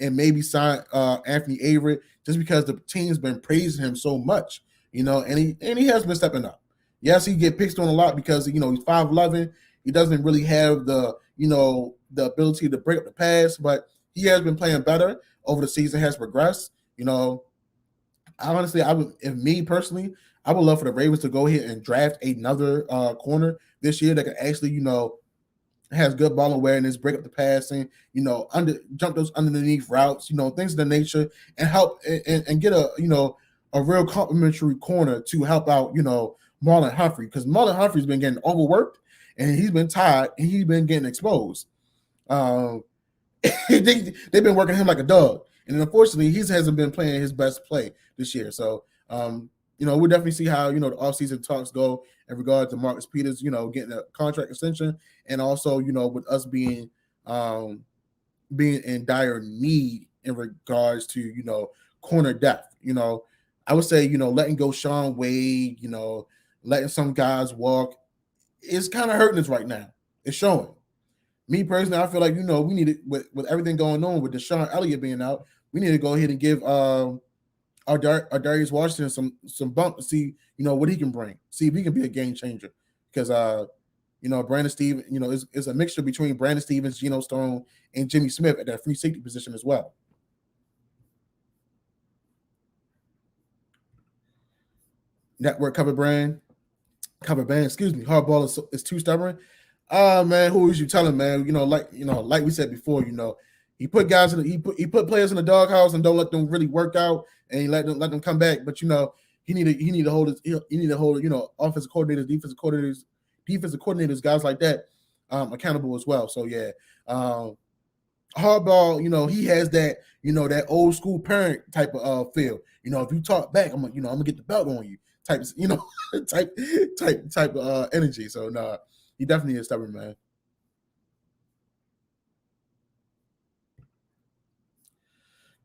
and maybe sign Anthony Avery just because the team's been praising him so much, and he has been stepping up. Yes, he get picked on a lot because he's 5'11". He doesn't really have the ability to break up the pass, but he has been playing better over the season, has progressed. Honestly, I would love for the Ravens to go ahead and draft another corner this year that can actually, has good ball awareness, break up the passing, jump those underneath routes, things of the nature, and help and get a real complimentary corner to help out, Marlon Humphrey, because Marlon Humphrey's been getting overworked and he's been tired and he's been getting exposed. They've been working him like a dog, and unfortunately, he hasn't been playing his best play this year. So, we'll definitely see how the offseason talks go in regard to Marcus Peters, getting a contract extension, and also with us being in dire need in regards to corner depth. I would say letting go Sean Wade, letting some guys walk, is kind of hurting us right now. It's showing. Me personally, I feel like we need it with everything going on with Deshaun Elliott being out. We need to go ahead and give our Darius Washington some bump to see what he can bring. See if he can be a game changer. Because Brandon Stevens, it's a mixture between Brandon Stevens, Geno Stone, and Jimmy Smith at that free safety position as well. Network cover band. Excuse me. Hardball is too stubborn. Man, who is you telling, man? Like we said before, he put guys he put players in the doghouse and don't let them really work out, and he let them come back. But he need to hold offensive coordinators, defensive coordinators, guys like that accountable as well. So yeah, Hardball, he has that that old school parent type of feel. If you talk back, I'm gonna get the belt on you type type of energy. So nah. He definitely is stubborn, man.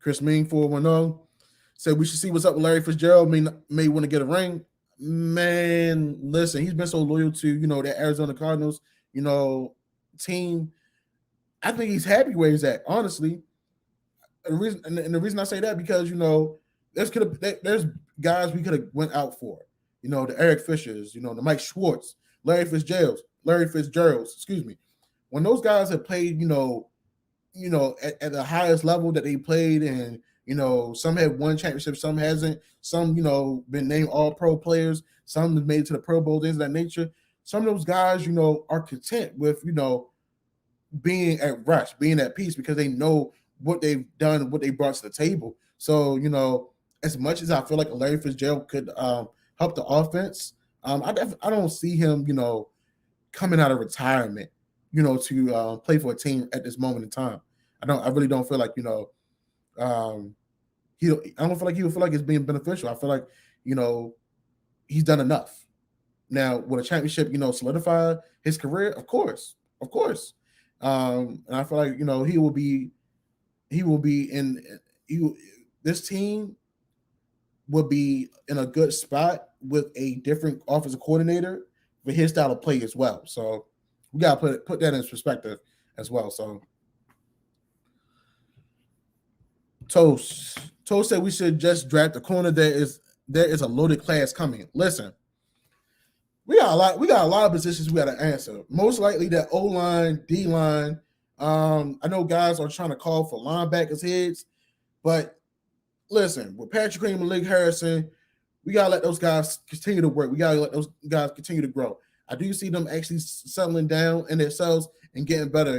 Chris Mean 410 said we should see what's up with Larry Fitzgerald. May want to get a ring. Man, listen, he's been so loyal to that Arizona Cardinals team. I think he's happy where he's at. Honestly, the reason I say that because there's guys we could have went out for. The Eric Fishers, the Mike Schwartz, Larry Fitzgerald. Excuse me. When those guys have played, at the highest level that they played, and some have won championships, some hasn't, some been named all pro players, some have made it to the Pro Bowl, things of that nature. Some of those guys, are content with being at rest, being at peace, because they know what they've done, what they brought to the table. So as much as I feel like Larry Fitzgerald could help the offense, I don't see him coming out of retirement to play for a team at this moment in time. I really don't feel like I don't feel like he would feel like it's being beneficial. I feel like he's done enough. Now, would a championship solidify his career? Of course. And I feel like this team would be in a good spot with a different offensive coordinator for his style of play as well. So we gotta put that in perspective as well. So Toast said we should just draft a corner. There is a loaded class coming. Listen, we got a lot of positions we got to answer. Most likely that O-line, D-line. I know guys are trying to call for linebackers heads, but listen, with Patrick Green and Malik Harrison, we gotta let those guys continue to work. We gotta let those guys continue to grow. I do see them actually settling down in themselves and getting better,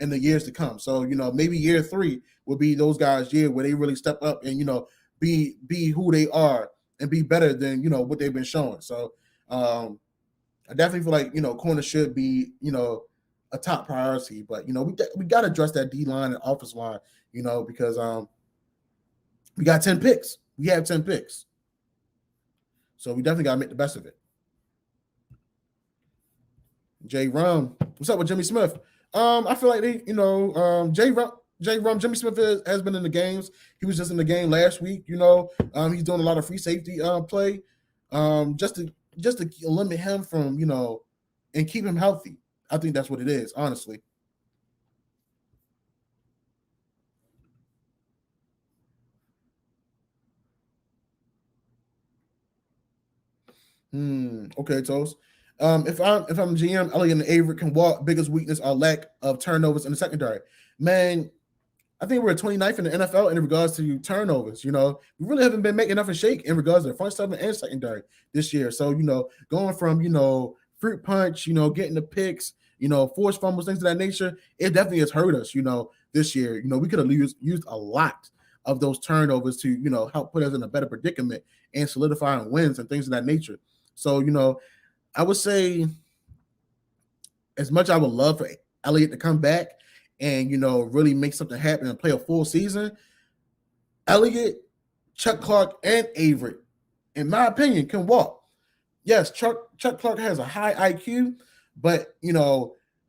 in the years to come. So, maybe year 3 will be those guys' year where they really step up and, be who they are and be better than, what they've been showing. So I definitely feel like, corner should be, a top priority. But, we got to address that D-line and offensive line, because we got 10 picks. We have 10 picks. So we definitely got to make the best of it. Jay Rum, what's up with Jimmy Smith? I feel like they, Jay Rum, Jimmy Smith has been in the games. He was just in the game last week. He's doing a lot of free safety play, just to limit him from, and keep him healthy. I think that's what it is, honestly. Okay, Toast. If I'm GM, Elliott and Avery can walk. Biggest weakness are lack of turnovers in the secondary. Man, I think we're 29th in the NFL in regards to turnovers. We really haven't been making nothing shake in regards to the front seven and secondary this year. So, going from, fruit punch, getting the picks, forced fumbles, things of that nature, it definitely has hurt us, this year. We could have used a lot of those turnovers to, help put us in a better predicament and solidifying wins and things of that nature. So, I would say as much I would love for Elliott to come back and, really make something happen and play a full season, Elliott, Chuck Clark, and Avery, in my opinion, can walk. Yes, Chuck Clark has a high IQ, but,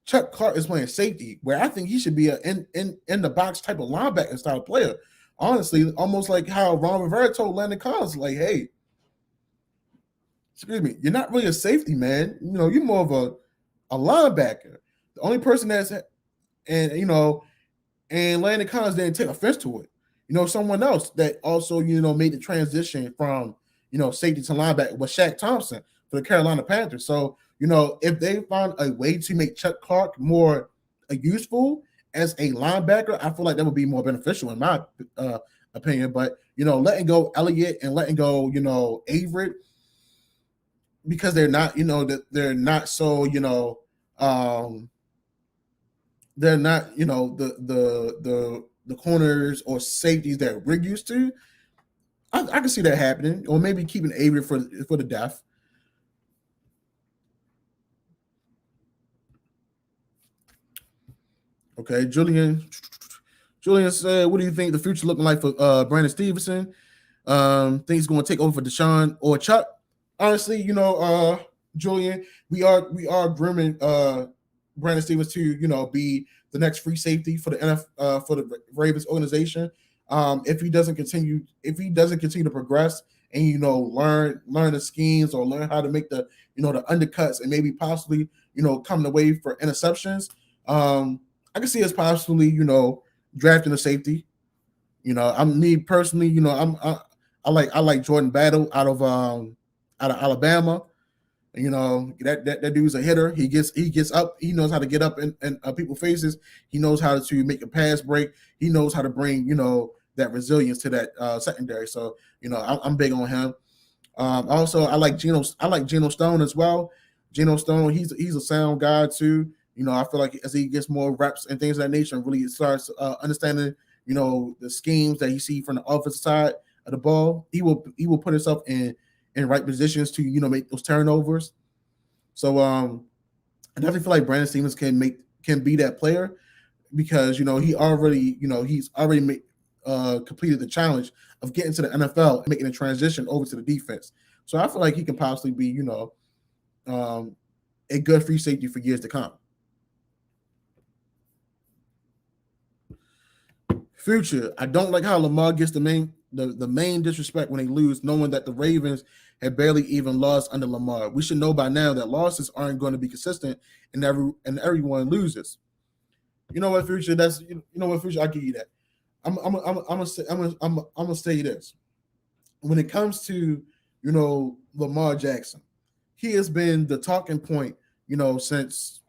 Chuck Clark is playing safety, where I think he should be in the box type of linebacker style player. Honestly, almost like how Ron Rivera told Landon Collins, like, hey, excuse me, you're not really a safety, man. You're more of a linebacker. The only person that's and Landon Collins didn't take offense to it. Someone else that also, made the transition from, safety to linebacker was Shaq Thompson for the Carolina Panthers. So, if they found a way to make Chuck Clark more useful as a linebacker, I feel like that would be more beneficial in my opinion. But, letting go Elliott and letting go, Avery, because they're not, they're not so, they're not, the corners or safeties that we're used to. I can see that happening, or maybe keeping Avery for the depth. Okay, Julian said, "What do you think the future looking like for Brandon Stevenson? Think he's going to take over for Deshaun or Chuck?" Honestly, Julian, we are grooming Brandon Stevens to be the next free safety for the for the Ravens organization. if he doesn't continue to progress and learn the schemes or learn how to make the the undercuts and maybe possibly coming away for interceptions. I can see us possibly drafting a safety. I'm me personally. I like Jordan Battle out of Alabama. That dude's a hitter. He gets up. He knows how to get up in people's faces. He knows how to make a pass break. He knows how to bring that resilience to that secondary. So I'm big on him. Also, I like Geno Stone as well. Geno Stone, he's a sound guy too. I feel like as he gets more reps and things of that nature, and really starts understanding the schemes that you see from the offensive side of the ball, he will put himself in right positions to make those turnovers. So I definitely feel like Brandon Stevens can be that player because he's already completed the challenge of getting to the NFL and making a transition over to the defense. So I feel like he can possibly be a good free safety for years to come. Future, I don't like how Lamar gets the main disrespect when they lose, knowing that the Ravens have barely even lost under Lamar. We should know by now that losses aren't going to be consistent, and everyone loses. You know what, Future? Future. I give you that. I'm gonna say this. When it comes to Lamar Jackson, he has been the talking point since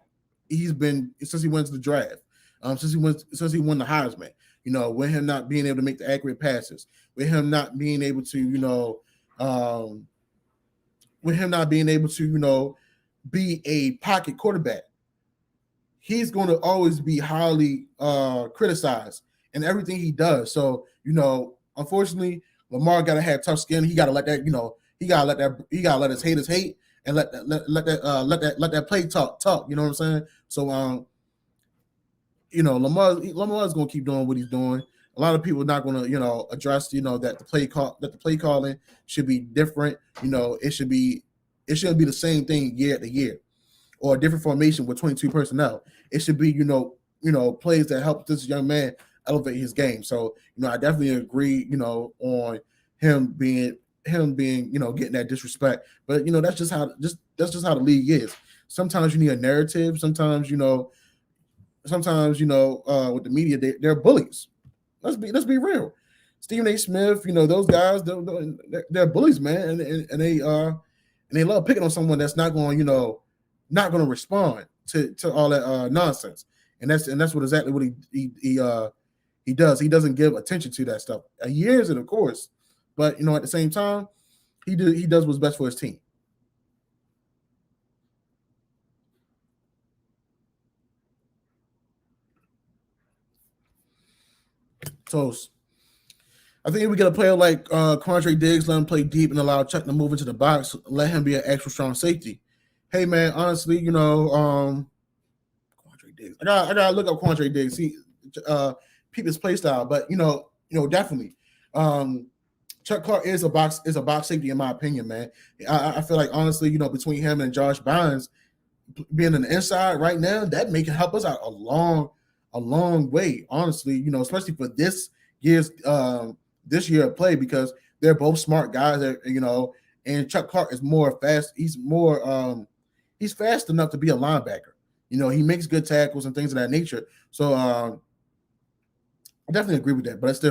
he went to the draft, since he won the Heisman. With him not being able to make the accurate passes, with him not being able to, be a pocket quarterback, he's going to always be highly criticized in everything he does. So, unfortunately, Lamar got to have tough skin. He got to let that, he got to let his haters hate and let that play talk. You know what I'm saying? So, Lamar is going to keep doing what he's doing. A lot of people are not going to, address, that the play calling should be different. It shouldn't be the same thing year to year, or a different formation with 22 personnel. It should be, plays that help this young man elevate his game. So, I definitely agree, on him being, getting that disrespect. But that's just how the league is. Sometimes you need a narrative. Sometimes, with the media, they're bullies. Let's be real. Stephen A. Smith, those guys, they're bullies, man, and they love picking on someone that's not going to respond to all that nonsense. And that's exactly what he does. He doesn't give attention to that stuff. He hears it, of course, but at the same time, he does what's best for his team. So I think if we get a player like Quandre Diggs, let him play deep and allow Chuck to move into the box, let him be an extra strong safety. Hey man, honestly, Quandre Diggs. I gotta look up Quandre Diggs, see people's play style, but definitely. Chuck Clark is a box safety in my opinion, man. I feel like honestly, between him and Josh Bynes being on the inside right now, that may can help us out a long way, honestly, especially for this year of play, because they're both smart guys that, and Chuck Clark is more fast. He's fast enough to be a linebacker. He makes good tackles and things of that nature. So I definitely agree with that. But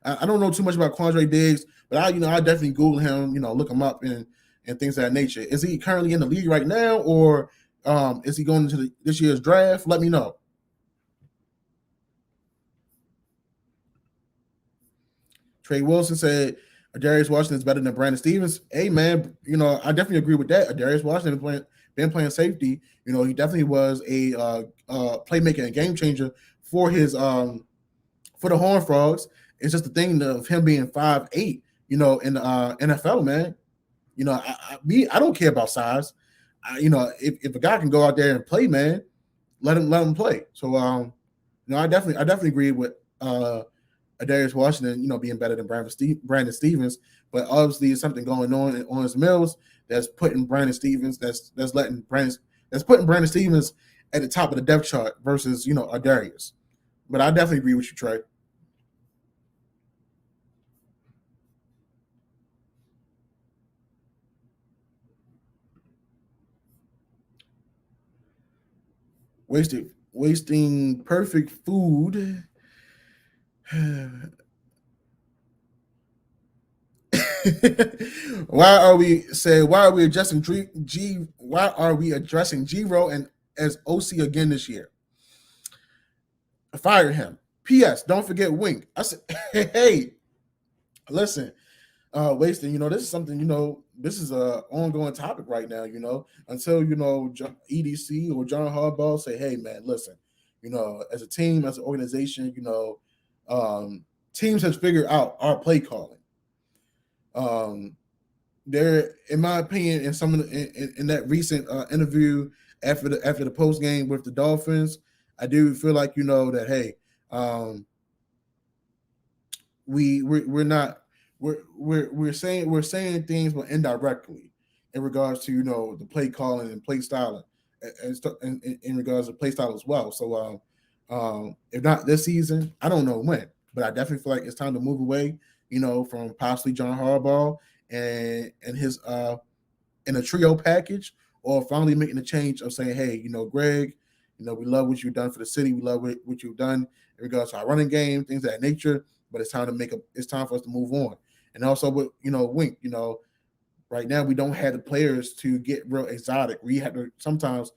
I don't know too much about Quandre Diggs, but I definitely Google him, look him up and things of that nature. Is he currently in the league right now, or is he going into this year's draft? Let me know. Trey Wilson said Darius Washington is better than Brandon Stevens. Hey man, I definitely agree with that. Darius Washington been playing safety. He definitely was a playmaker and game changer for his for the Horned Frogs. It's just the thing of him being 5'8", in the NFL, man. I don't care about size. If a guy can go out there and play, man, let him play. So I definitely agree with Darius Washington, being better than Brandon Stevens, but obviously it's something going on his Mills that's putting Brandon Stevens that's putting Brandon Stevens at the top of the depth chart versus Darius. But I definitely agree with you, Trey. wasting perfect food. Why are we addressing why are we addressing G-Row and as OC again this year? Fire him. P.S. Don't forget Wink. I said, hey, listen, wasting, this is something, this is a ongoing topic right now, until, EDC or John Harbaugh say, hey, man, listen, as a team, as an organization, teams has figured out our play calling. There, in my opinion, in that recent interview after the post game with the Dolphins, I do feel like, that, hey, we're saying things, but indirectly in regards to the play calling and play styling, and in regards to play style as well. So if not this season, I don't know when, but I definitely feel like it's time to move away, from possibly John Harbaugh and his in a trio package, or finally making a change of saying, hey, Greg, we love what you've done for the city, we love what you've done in regards to our running game, things of that nature. But it's time for us to move on. And also with Wink, right now we don't have the players to get real exotic. We have to sometimes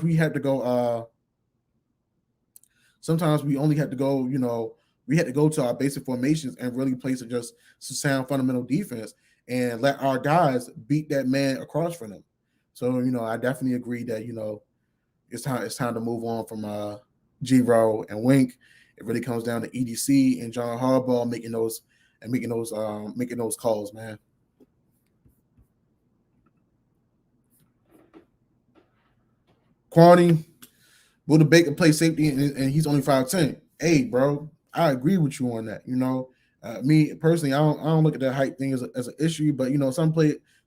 we have to go sometimes we only have to go, we had to go to our basic formations and really play just some sound fundamental defense and let our guys beat that man across from them. So, I definitely agree that, it's time to move on from G-Row and Wink. It really comes down to EDC and John Harbaugh making those calls, man. Quantity, Buda Baker play safety and he's only 5'10". Hey, bro, I agree with you on that. Me personally, I don't look at that height thing as an issue, but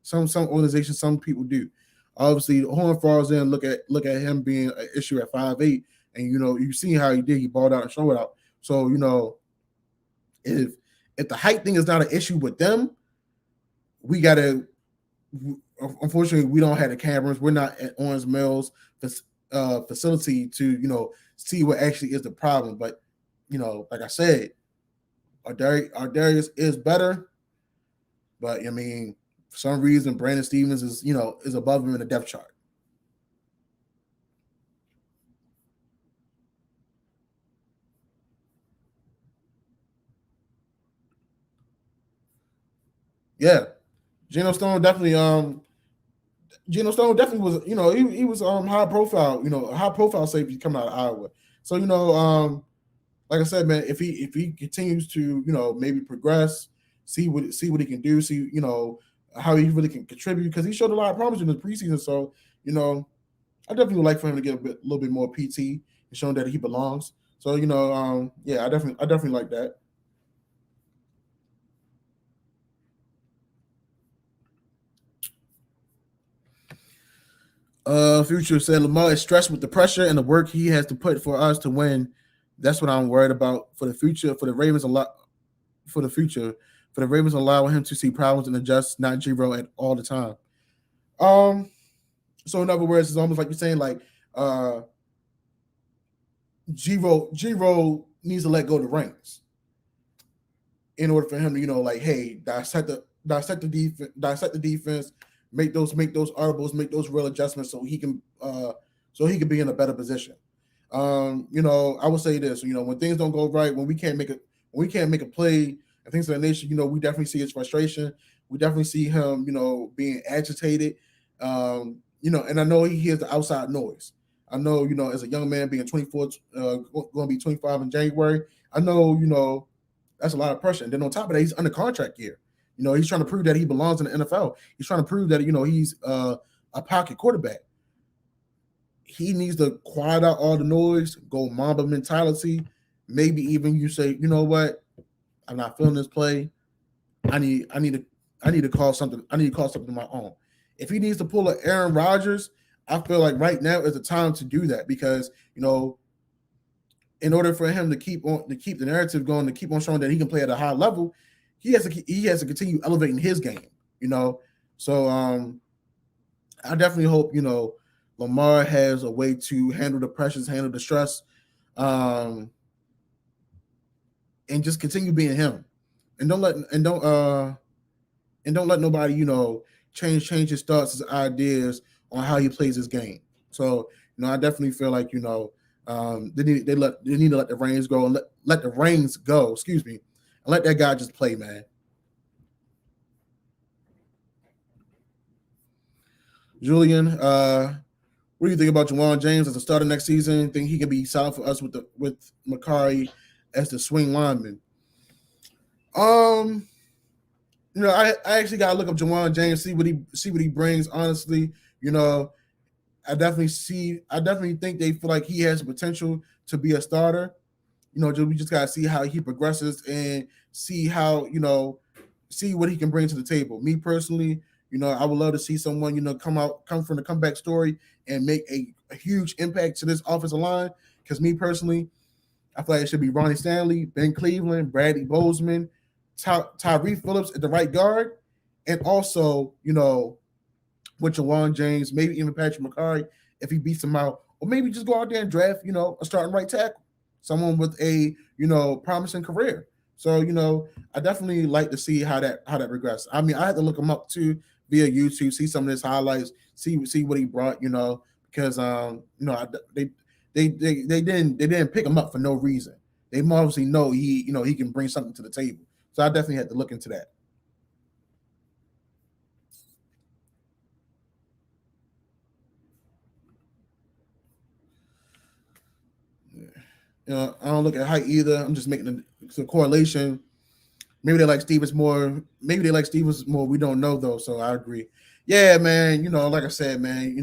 some organizations, some people do. Obviously, Horn falls in. Look at him being an issue at 5'8", and you see how he did. He balled out and showed it out. So if the height thing is not an issue with them, we gotta. Unfortunately, we don't have the cameras. We're not at Orange Mills facility to see what actually is the problem. But like I said, our Darius is better, but for some reason Brandon Stevens is above him in the depth chart. Yeah, Geno Stone definitely was he was high profile safety coming out of Iowa. So like I said, man, if he continues to maybe progress, see what he can do, see how he really can contribute, because he showed a lot of promise in the preseason. So I definitely would like for him to get a little bit more PT and showing that he belongs. So yeah, I definitely like that. Future said Lamar is stressed with the pressure and the work he has to put for us to win. That's what I'm worried about for the future. For the Ravens, for the Ravens, allowing him to see problems and adjust, not G-Row at all the time. So in other words, it's almost like you're saying like G-Row needs to let go of the reins in order for him to like, hey, dissect the defense, make those audibles, make those real adjustments so he can be in a better position. I would say this, when things don't go right, when we can't make a play and things of that nature, we definitely see his frustration. We definitely see him, being agitated. And I know he hears the outside noise. I know, as a young man being 24, going to be 25 in January, I know, that's a lot of pressure. And then on top of that, he's under contract here. He's trying to prove that he belongs in the NFL. He's trying to prove that, he's a pocket quarterback. He needs to quiet out all the noise, go Mamba mentality. Maybe even you say, you know what? I'm not feeling this play. I need to call something. I need to call something of my own. If he needs to pull an Aaron Rodgers, I feel like right now is the time to do that, because in order for him to keep the narrative going, to keep on showing that he can play at a high level, he has to continue elevating his game. So I definitely hope Lamar has a way to handle the pressures, handle the stress, and just continue being him. And don't let nobody, change his thoughts, his ideas on how he plays his game. So, I definitely feel like, they need to let the reins go and let the reins go, excuse me, and let that guy just play, man. Julian, what do you think about Jawan James as a starter next season? Think he can be solid for us with Makari as the swing lineman? Um, I actually gotta look up Jawan James, see what he brings. Honestly, I definitely think they feel like he has the potential to be a starter. We just gotta see how he progresses and see how see what he can bring to the table. Me personally, I would love to see someone come from the comeback story and make a huge impact to this offensive line. Because me personally, I feel like it should be Ronnie Stanley, Ben Cleveland, Bradley Bozeman, Tyree Phillips at the right guard, and also with Jawan James, maybe even Patrick McCarry if he beats him out, or maybe just go out there and draft a starting right tackle, someone with a promising career. So I definitely like to see how that progresses. I mean, I had to look him up too via YouTube, see some of his highlights, see what he brought, because they didn't pick him up for no reason. They obviously know he can bring something to the table. So I definitely had to look into that. I don't look at height either. I'm just making a correlation. Maybe they like Stevens more. We don't know though. So I agree. Yeah, man. Like I said, man.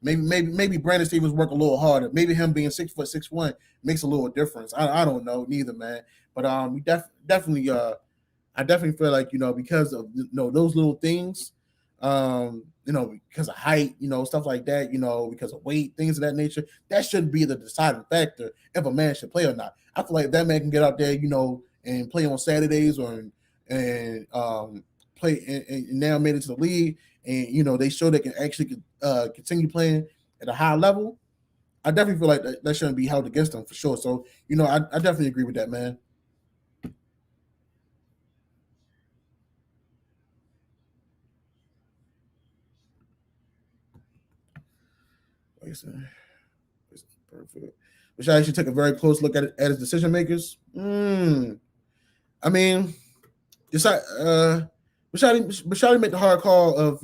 Maybe Brandon Stevens work a little harder. Maybe him being 6'1" makes a little difference. I don't know neither, man. But we definitely I definitely feel like because of those little things, because of height, stuff like that, because of weight, things of that nature, that shouldn't be the deciding factor if a man should play or not. I feel like that man can get out there, and play on Saturdays and play and now made it to the league, and they show they can actually continue playing at a high level. I definitely feel like that shouldn't be held against them for sure. So I definitely agree with that, man. Like I said, it's perfect. Which I actually took a very close look at his decision makers. I mean, decide. Bashadi made the hard call of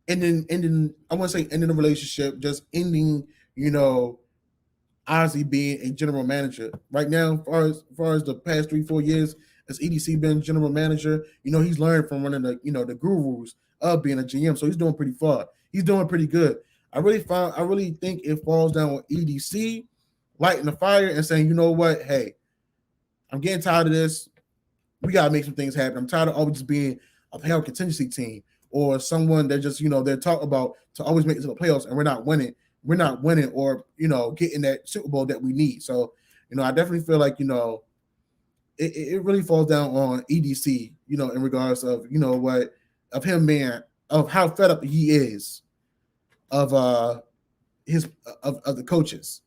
ending. I want to say ending the relationship, just ending. Ozzy being a general manager right now. As far as the past 3-4 years, as EDC been general manager, he's learned from running the gurus of being a GM. So he's doing pretty far. He's doing pretty good. I really think it falls down on EDC lighting the fire and saying, you know what, hey, I'm getting tired of this. We gotta make some things happen. I'm tired of always just being a playoff contingency team or someone that just they're talking about to always make it to the playoffs and we're not winning. We're not winning or getting that Super Bowl that we need. So I definitely feel like it really falls down on EDC. In regards of what of him being of how fed up he is of his of the coaches.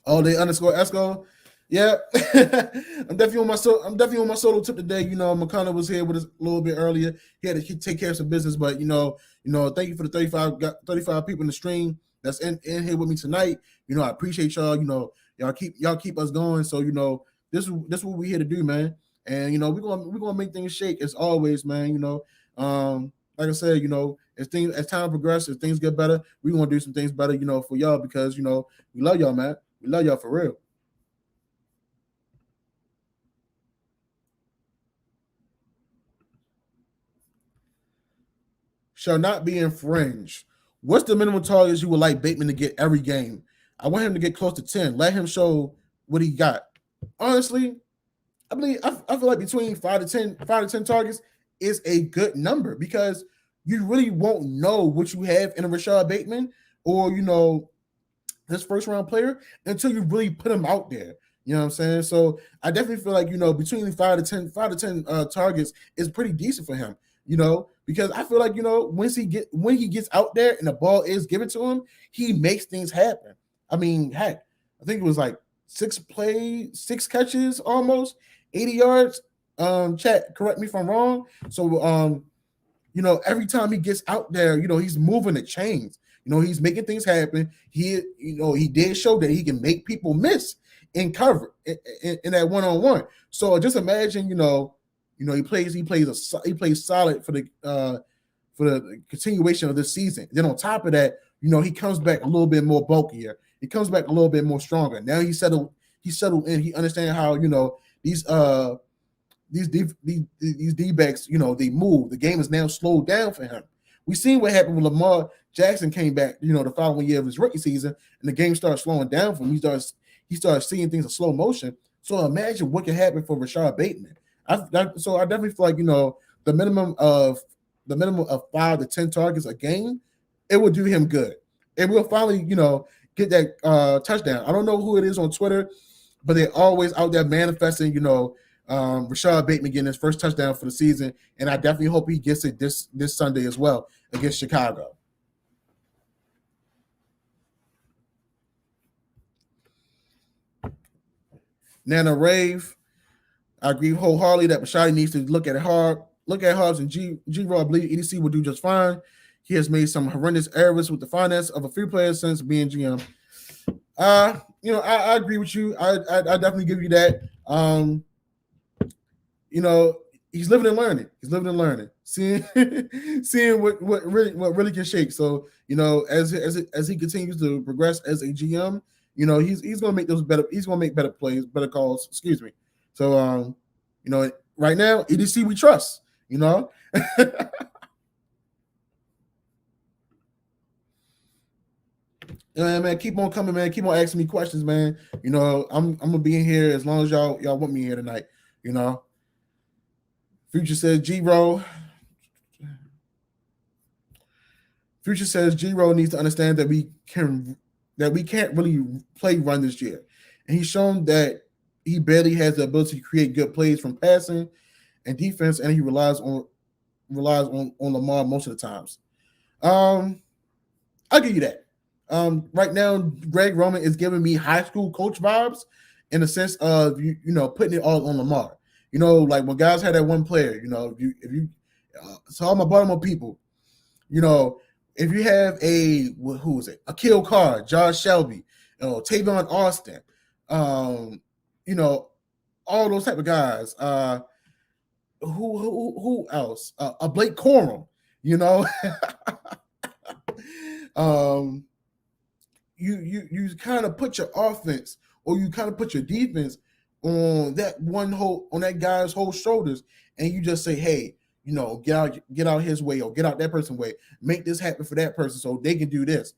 Oh, they underscore Esco. Yeah, I'm definitely on my solo tip today. McConnell was here with us a little bit earlier. He had to take care of some business, but thank you for the 35 people in the stream that's in here with me tonight. I appreciate y'all. Y'all keep us going. So this is what we here to do, man. And we're gonna make things shake as always, man. Like I said, as time progresses, as things get better, we're gonna do some things better, for y'all because we love y'all, man. We love y'all for real. Shall not be infringed. What's the minimum targets you would like Bateman to get every game? I want him to get close to 10. Let him show what he got. Honestly, I feel like between 5 to 10 targets is a good number because you really won't know what you have in a Rashad Bateman or this first round player until you really put him out there. You know what I'm saying? So I definitely feel like, between 5 to 10 targets is pretty decent for him, because I feel like, when he gets out there and the ball is given to him, he makes things happen. I mean, heck, I think it was like 6 catches, almost 80 yards. Chat, correct me if I'm wrong. So every time he gets out there, he's moving the chains. He's making things happen. He did show that he can make people miss in cover in that one-on-one. So just imagine, he plays solid for the continuation of this season. Then on top of that, he comes back a little bit more bulkier. He comes back a little bit more stronger. Now he's settled in. He understands how, these D-backs, they move. The game is now slowed down for him. We seen what happened when Lamar Jackson came back, the following year of his rookie season, and the game started slowing down for him. He started seeing things in slow motion. So imagine what can happen for Rashad Bateman. So I definitely feel like, the minimum of 5 to 10 targets a game, it will do him good. And we'll finally, get that touchdown. I don't know who it is on Twitter, but they're always out there manifesting, Rashad Bateman getting his first touchdown for the season, and I definitely hope he gets it this Sunday as well against Chicago. Nana Rave, I agree wholeheartedly that Rashad needs to look at Hobbs and G-Raw. I believe EDC will do just fine. He has made some horrendous errors with the finance of a few players since being GM. I agree with you. I definitely give you that. He's living and learning. Seeing what really can shake. So, as he continues to progress as a GM, he's gonna make those better. He's gonna make better plays, better calls. Excuse me. So, right now, EDC we trust. Yeah, man, keep on coming, man. Keep on asking me questions, man. I'm gonna be in here as long as y'all want me here tonight. Future says G-Roll. Future says G-Roll needs to understand that we can't really play run this year, and he's shown that he barely has the ability to create good plays from passing and defense, and he relies on Lamar most of the times. I'll give you that. Right now, Greg Roman is giving me high school coach vibes in the sense of putting it all on Lamar. Like when guys had that one player, so all my Baltimore people, if you have who is it? Akil Carr, Josh Shelby, Tavon Austin, all those type of guys. Who else? A Blake Corum, you kind of put your offense or you kind of put your defense on that guy's whole shoulders, and you just say, hey, get out his way or get out that person's way, make this happen for that person so they can do this.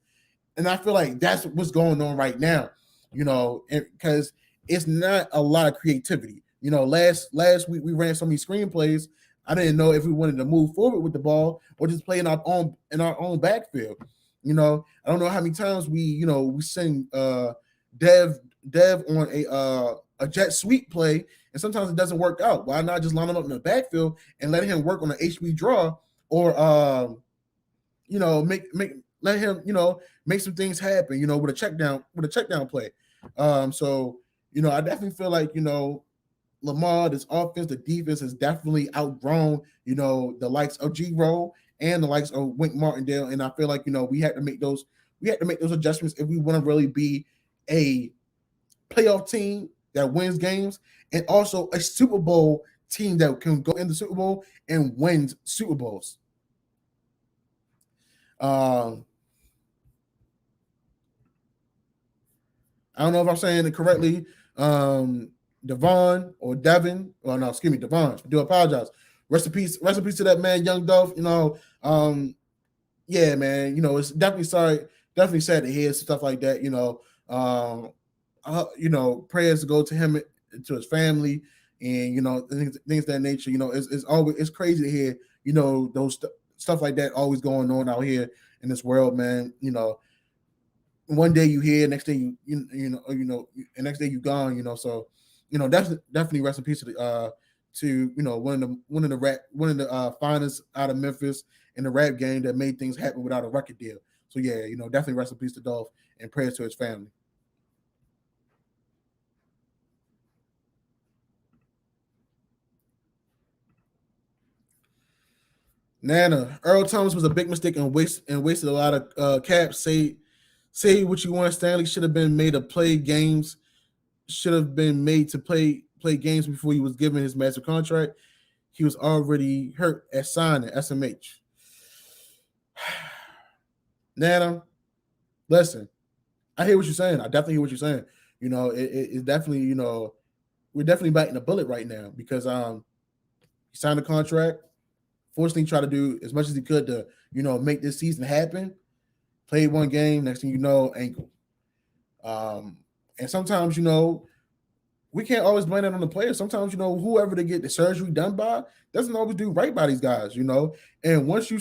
And I feel like that's what's going on right now, because it's not a lot of creativity. Last week we ran so many screenplays. I didn't know if we wanted to move forward with the ball or just play in our own backfield. I don't know how many times we send Dev on a jet sweep play, and sometimes it doesn't work out. Why not just line him up in the backfield and let him work on an HB draw, or let him make some things happen, with a check down play. So I definitely feel like Lamar, this offense, the defense has definitely outgrown the likes of G-Roll and the likes of Wink Martindale, and I feel like we had to make those adjustments if we want to really be a playoff team that wins games, and also a Super Bowl team that can go in the Super Bowl and win Super Bowls. I don't know if I'm saying it correctly. Devon or Devin, or no, excuse me, Devon. I do apologize. Rest in peace to that man, Young Dolph. Yeah, man. It's definitely sad to hear stuff like that. Prayers to go to him, to his family, and things of that nature. It's crazy to hear those stuff like that always going on out here in this world, man. one day you here, next day and next day you gone. So that's definitely rest in peace to one of the finest out of Memphis in the rap game that made things happen without a record deal. So yeah, definitely rest in peace to Dolph and prayers to his family. Nana, Earl Thomas was a big mistake and wasted a lot of caps. Say what you want. Stanley should have been made to play games. Should have been made to play games before he was given his massive contract. He was already hurt at signing SMH. Nana, listen, I hear what you're saying. I definitely hear what you're saying. It's definitely, we're definitely biting a bullet right now because he signed a contract. Fortunately, tried to do as much as he could to, make this season happen. Played one game, next thing you know, ankle. And sometimes, we can't always blame it on the players. Sometimes, whoever they get the surgery done by doesn't always do right by these guys, And once you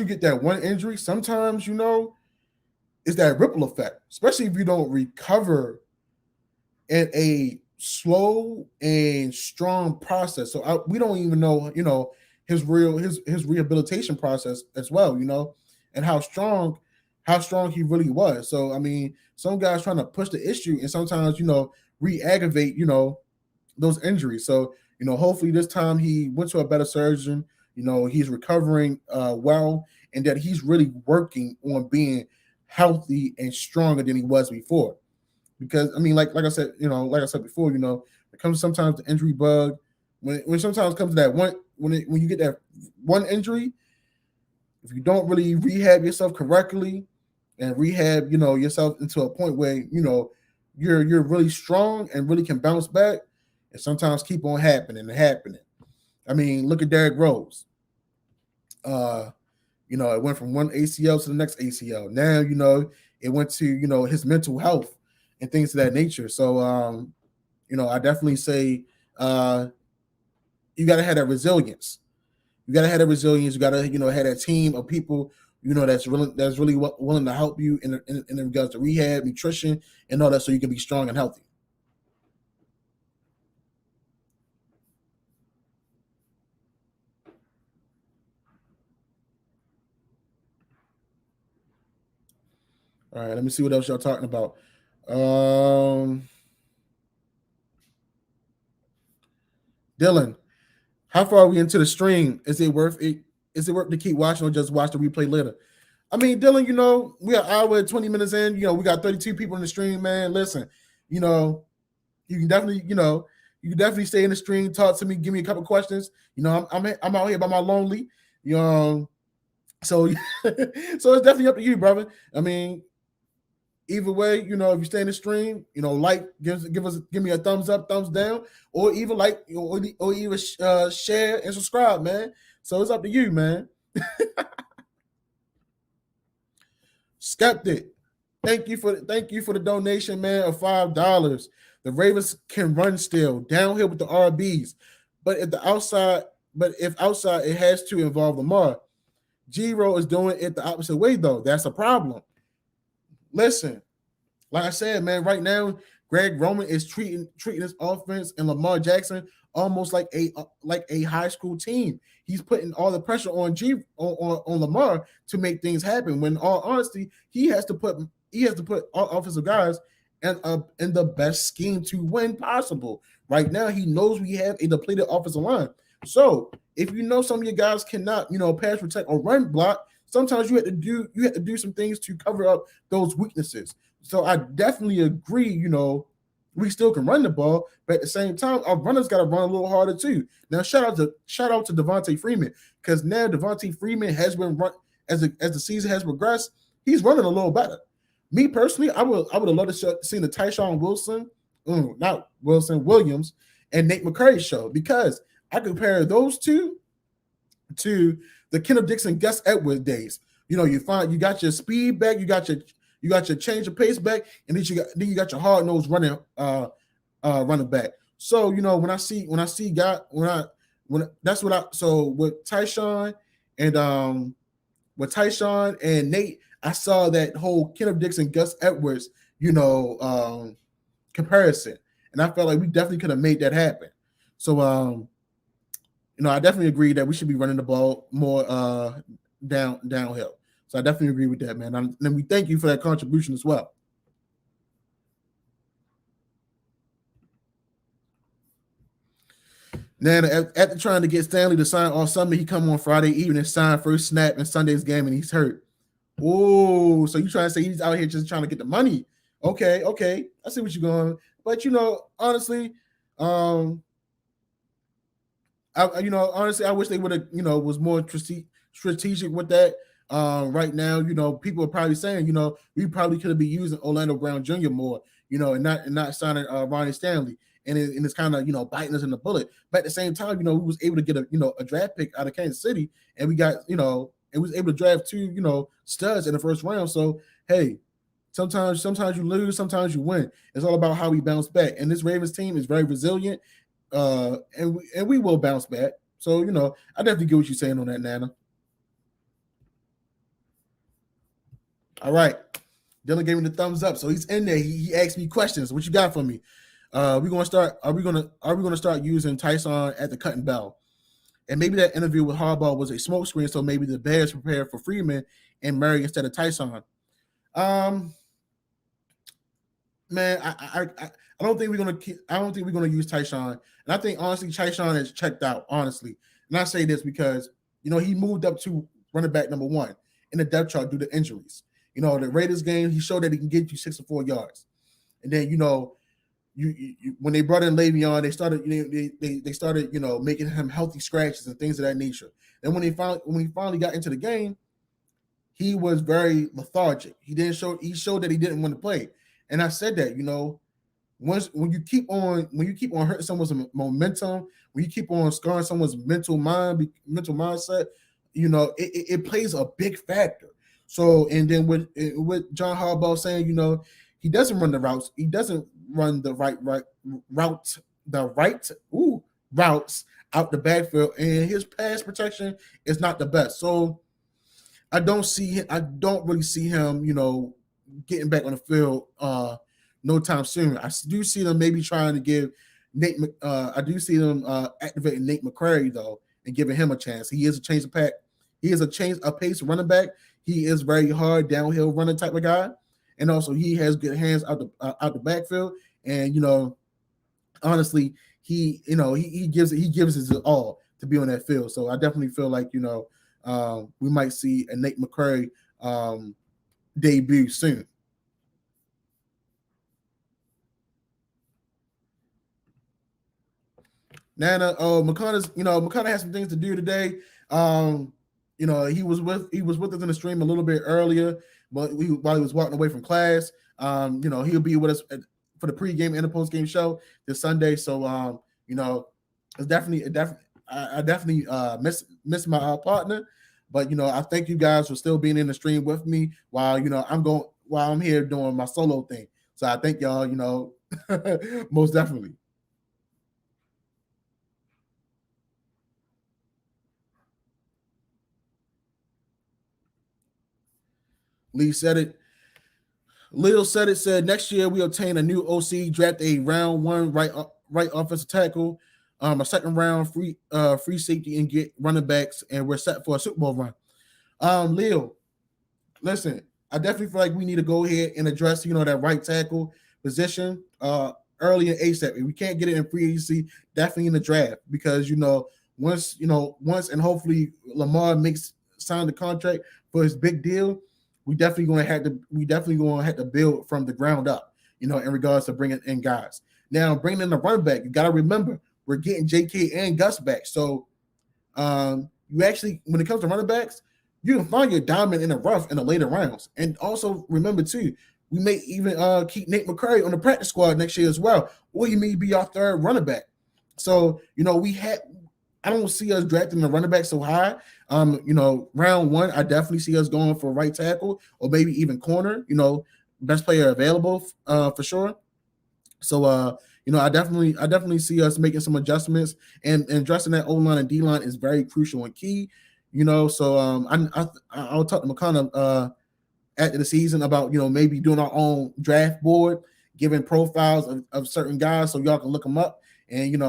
get that one injury, sometimes, it's that ripple effect, especially if you don't recover in a slow and strong process. So we don't even know, his rehabilitation process as well, and how strong he really was. So I mean, some guys trying to push the issue and sometimes re-aggravate those injuries. So hopefully this time he went to a better surgeon. He's recovering well, and that he's really working on being healthy and stronger than he was before. Because I mean, like I said, like I said before, it comes sometimes the injury bug. When sometimes comes to that one when you get that one injury, if you don't really rehab yourself correctly and rehab, yourself into a point where you're really strong and really can bounce back, and sometimes keep on happening. I mean, look at Derrick Rose. It went from one ACL to the next ACL. Now, it went to his mental health and things of that nature. So, I definitely say you got to have that resilience. You got to have that resilience. You got to, have that team of people, that's really willing to help you in regards to rehab, nutrition, and all that, so you can be strong and healthy. All right, let me see what else y'all talking about. Dylan, how far are we into the stream? Is it worth it? Is it worth to keep watching or just watch the replay later? I mean, Dylan, we are an hour and 20 minutes in. We got 32 people in the stream, man. Listen, you can definitely stay in the stream, talk to me, give me a couple questions. I'm out here by my lonely. So so it's definitely up to you, brother. I mean, either way, if you stay in the stream, like, give me a thumbs up, thumbs down, or even like, or even share and subscribe, man. So it's up to you, man. Skeptic, thank you for the donation, man, of $5. The Ravens can run still downhill with the RBs, but if outside, it has to involve Lamar. G-Roll is doing it the opposite way, though. That's a problem. Listen, like I said, man, right now, Greg Roman is treating his offense and Lamar Jackson almost like a high school team. He's putting all the pressure on Lamar to make things happen. When, in all honesty, he has to put all offensive guys in the best scheme to win possible. Right now, he knows we have a depleted offensive line. So if some of your guys cannot, pass protect or run block, sometimes you have to do some things to cover up those weaknesses. So I definitely agree, we still can run the ball, but at the same time, our runners got to run a little harder too. Now, shout out to Devontae Freeman, because now Devontae Freeman has been run as the season has progressed. He's running a little better. Me personally, I would have loved to see the Tyshawn Williams, and Nate McCurry show, because I compare those two to the Kenneth Dixon, Gus Edwards days. You got your speed back, you got your change of pace back, and then you got your hard nose running back. So so with Tyshawn and with Tyshawn and Nate, I saw that whole Kenneth Dixon, Gus Edwards, comparison, and I felt like we definitely could have made that happen. So, I definitely agree that we should be running the ball more downhill. So I definitely agree with that, man. And we thank you for that contribution as well. Then after trying to get Stanley to sign all summer, he come on Friday evening, sign first snap in Sunday's game, and he's hurt. Oh, so you trying to say he's out here just trying to get the money? Okay, I see what you're going. But honestly, honestly, I wish they would have, was more strategic with that. Right now, people are probably saying, we probably could have been using Orlando Brown Jr. more, and not signing Ronnie Stanley. And it's kind of, biting us in the bullet. But at the same time, we was able to get a draft pick out of Kansas City, and we got, and was able to draft 2, studs in the first round. So, hey, sometimes you lose, sometimes you win. It's all about how we bounce back. And this Ravens team is very resilient, and we will bounce back. So, I definitely get what you're saying on that, Nana. All right. Dylan gave me the thumbs up. So he's in there. He asked me questions. What you got for me? Are we gonna start using Tyson at the cutting bell? And maybe that interview with Harbaugh was a smokescreen, so maybe the Bears prepare for Freeman and Murray instead of Tyson. Man, I don't think we're gonna use Tyson, and I think honestly Tyson is checked out. Honestly, and I say this because he moved up to running back number 1 in the depth chart due to injuries. The Raiders game, he showed that he can get you 6 or 4 yards, and then when they brought in Le'Veon, they started making him healthy scratches and things of that nature. And when he finally got into the game, he was very lethargic. He showed that he didn't want to play. And I said that, when you keep on hurting someone's momentum, when you keep on scarring someone's mental mindset, it plays a big factor. So, and then with John Harbaugh saying, he doesn't run the routes, he doesn't run the right routes out the backfield, and his pass protection is not the best. So I don't really see him, getting back on the field no time soon. I do see them maybe trying to give activating Nate McCrary though, and giving him a chance. He is a change of pack. He is a pace running back. He is very hard downhill running type of guy, and also he has good hands out the backfield. And honestly, he gives his all to be on that field. So I definitely feel like we might see a Nate McCrary debut soon. Nana, McConnell has some things to do today. He was with us in the stream a little bit earlier, but while he was walking away from class, he'll be with us for the pregame and the postgame show this Sunday. So, it's definitely I definitely miss my partner, but I thank you guys for still being in the stream with me while I'm here doing my solo thing. So I thank y'all, most definitely. Lee said it. Lil said it. Said next year we obtain a new OC, draft a round 1 right offensive tackle, a second round free safety, and get running backs, and we're set for a Super Bowl run. Lil, listen, I definitely feel like we need to go ahead and address that right tackle position early in ASAP. We can't get it in free agency, definitely in the draft, because once and hopefully Lamar sign the contract for his big deal, we definitely going to have to build from the ground up, in regards to bringing in guys. Now, bringing in the running back, you got to remember we're getting JK and Gus back. So, you actually, when it comes to running backs, you can find your diamond in the rough in the later rounds. And also remember too, we may even keep Nate McCrary on the practice squad next year as well, or he may be our third running back. So, I don't see us drafting the running back so high. Round 1, I definitely see us going for right tackle or maybe even corner, best player available for sure. So, I definitely see us making some adjustments, and addressing that O-line and D-line is very crucial and key. So I'll talk to McConnell after the season about maybe doing our own draft board, giving profiles of certain guys so y'all can look them up, and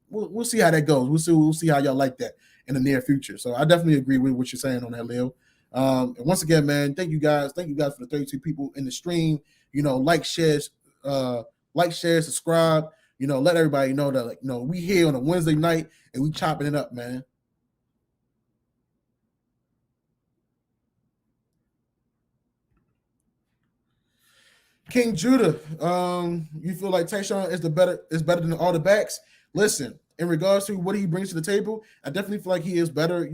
we'll see how that goes. We'll see how y'all like that in the near future. So I definitely agree with what you're saying on that, Leo. And once again, man, thank you guys for the 32 people in the stream. Like, share, subscribe. Let everybody know that we here on a Wednesday night and we chopping it up, man. King Judah, you feel like Tyshawn is better than all the backs? Listen, in regards to what he brings to the table, I definitely feel like he is better.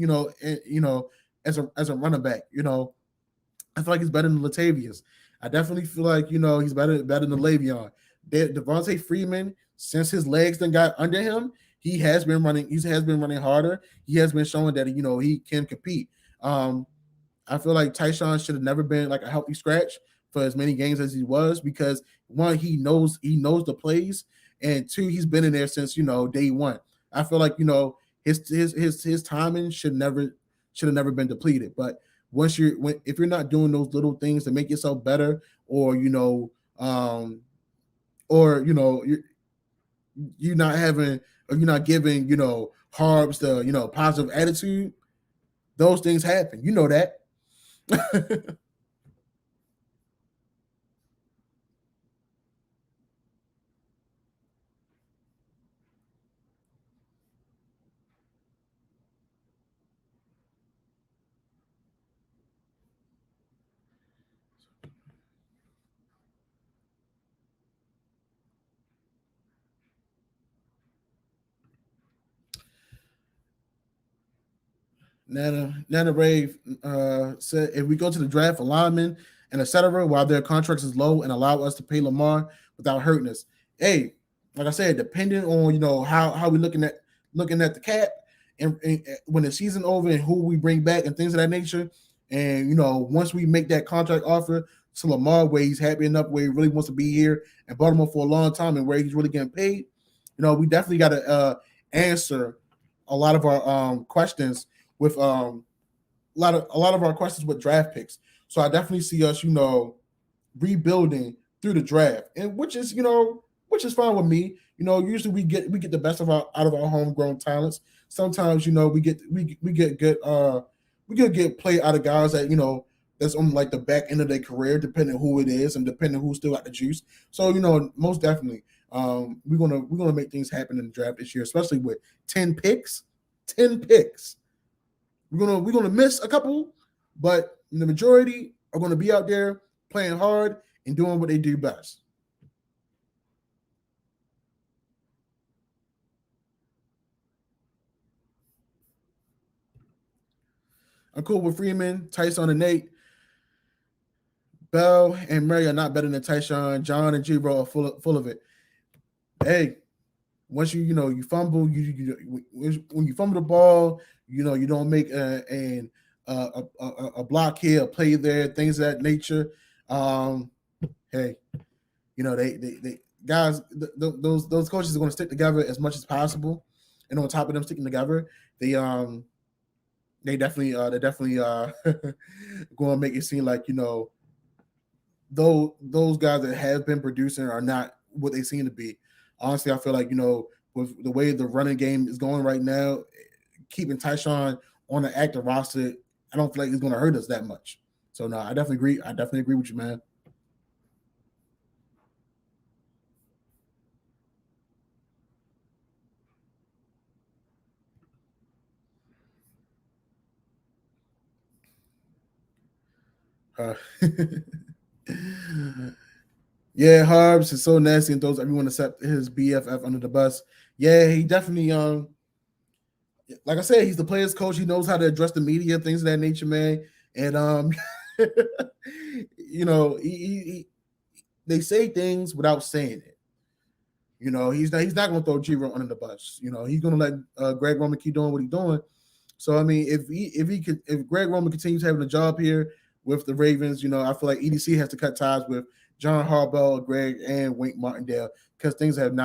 As a running back, I feel like he's better than Latavius. I definitely feel like he's better than Le'Veon. Devontae Freeman, since his legs then got under him, he has been running. He has been running harder. He has been showing that he can compete. I feel like Tyshawn should have never been like a healthy scratch for as many games as he was, because one, he knows the plays, and two, he's been in there since day one. I feel like his timing should have never been depleted. But if you're not doing those little things to make yourself better, or you're not having, or you're not giving Harbs the positive attitude, those things happen. You know that. Nana Rave said, if we go to the draft for linemen and etc., while their contracts is low, and allow us to pay Lamar without hurting us. Hey, like I said, depending on how we looking at the cap, and when the season over and who we bring back and things of that nature, and once we make that contract offer to Lamar where he's happy enough, where he really wants to be here in Baltimore for a long time, and where he's really getting paid, we definitely got to answer a lot of our questions with a lot of our questions with draft picks. So I definitely see us, rebuilding through the draft, and which is fine with me. Usually we get the best out of our homegrown talents. Sometimes we get good play out of guys that that's on like the back end of their career, depending who it is and depending who's still got the juice. So most definitely, we're gonna make things happen in the draft this year, especially with 10 picks. 10 picks. We're gonna miss a couple, but the majority are gonna be out there playing hard and doing what they do best. I'm cool with Freeman, Tyson, and Nate. Bell and Murray are not better than Tyshawn. John and G-Bro are full of it. Hey, once you fumble, when you fumble the ball, you don't make a block here, a play there, things of that nature. Hey, they guys, those coaches are going to stick together as much as possible, and on top of them sticking together, they definitely going to make it seem like those guys that have been producing are not what they seem to be. Honestly, I feel like with the way the running game is going right now, keeping Tyshawn on the active roster, I don't feel like it's going to hurt us that much. So no, I definitely agree. I definitely agree with you, man. Yeah, Harbs is so nasty and throws everyone except his BFF under the bus. Yeah, he definitely like I said, he's the players coach. He knows how to address the media, things of that nature, man. And they say things without saying it. He's not going to throw G-Ro under the bus. He's going to let Greg Roman keep doing what he's doing. So I mean, if Greg Roman continues having a job here with the Ravens, I feel like EDC has to cut ties with John Harbaugh, Greg, and Wink Martindale, because things aren't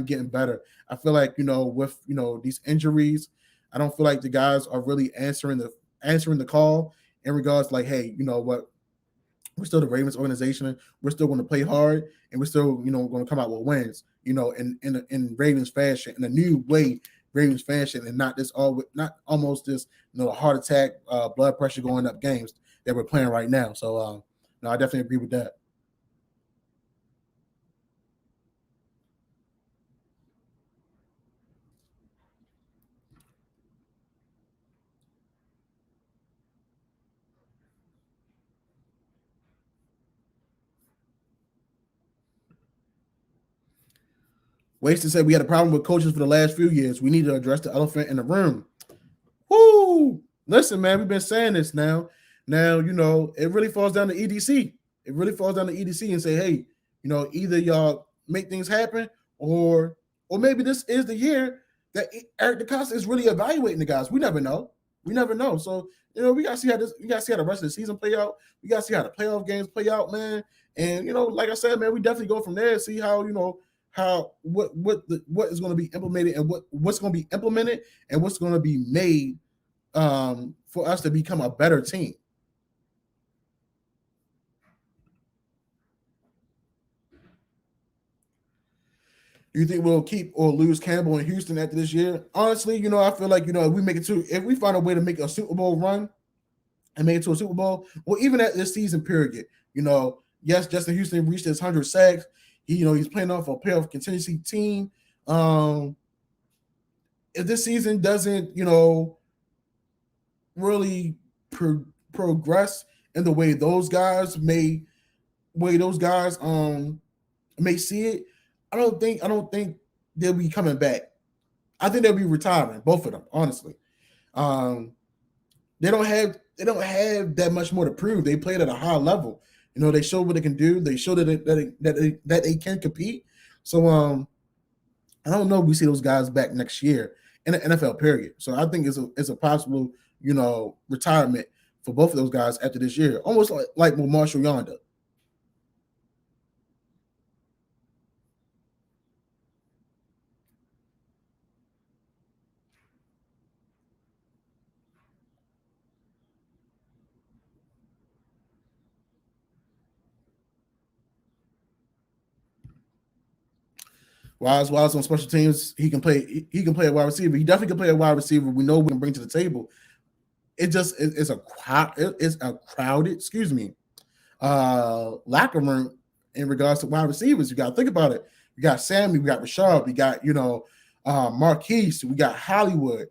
getting better. I feel like with these injuries, I don't feel like the guys are really answering the call in regards like, hey, you know what? We're still the Ravens organization. We're still going to play hard, and we're still, you know, going to come out with wins, you know, in Ravens fashion, in a new way, Ravens fashion, and not almost this, you know, heart attack, blood pressure going up games that we're playing right now. So, no, I definitely agree with that. Waston said we had a problem with coaches for the last few years. We need to address the elephant in the room. Woo! Listen, man, we've been saying this now. Now, you know, it really falls down to EDC. It really falls down to EDC and say, hey, you know, either y'all make things happen, or maybe this is the year that Eric DeCosta is really evaluating the guys. We never know. We never know. So, you know, we gotta see how the rest of the season play out. We gotta see how the playoff games play out, man. And you know, like I said, man, we definitely go from there and see how, you know, what is going to be implemented, and what's going to be implemented, and what's going to be made for us to become a better team. Do you think we'll keep or lose Campbell in Houston after this year? Honestly, you know, I feel like, you know, if we find a way to make a Super Bowl run and make it to a Super Bowl, well, even at this season period, you know, yes, Justin Houston reached his 100 sacks. He's playing off a playoff contingency team. If this season doesn't, you know, really progress in the way those guys may see it, I don't think they'll be coming back. I think they'll be retiring, both of them, honestly. They don't have that much more to prove. They played at a high level. You know, they showed what they can do. They showed that they can compete. So I don't know if we see those guys back next year in the NFL period. So I think it's a possible, you know, retirement for both of those guys after this year, almost like with Marshall Yonder. Wise on special teams, he can play a wide receiver. He definitely can play a wide receiver. We know we can bring to the table. It's a crowded, locker room in regards to wide receivers. You got to think about it. We got Sammy, we got Rashad, we got, you know, Marquise, we got Hollywood.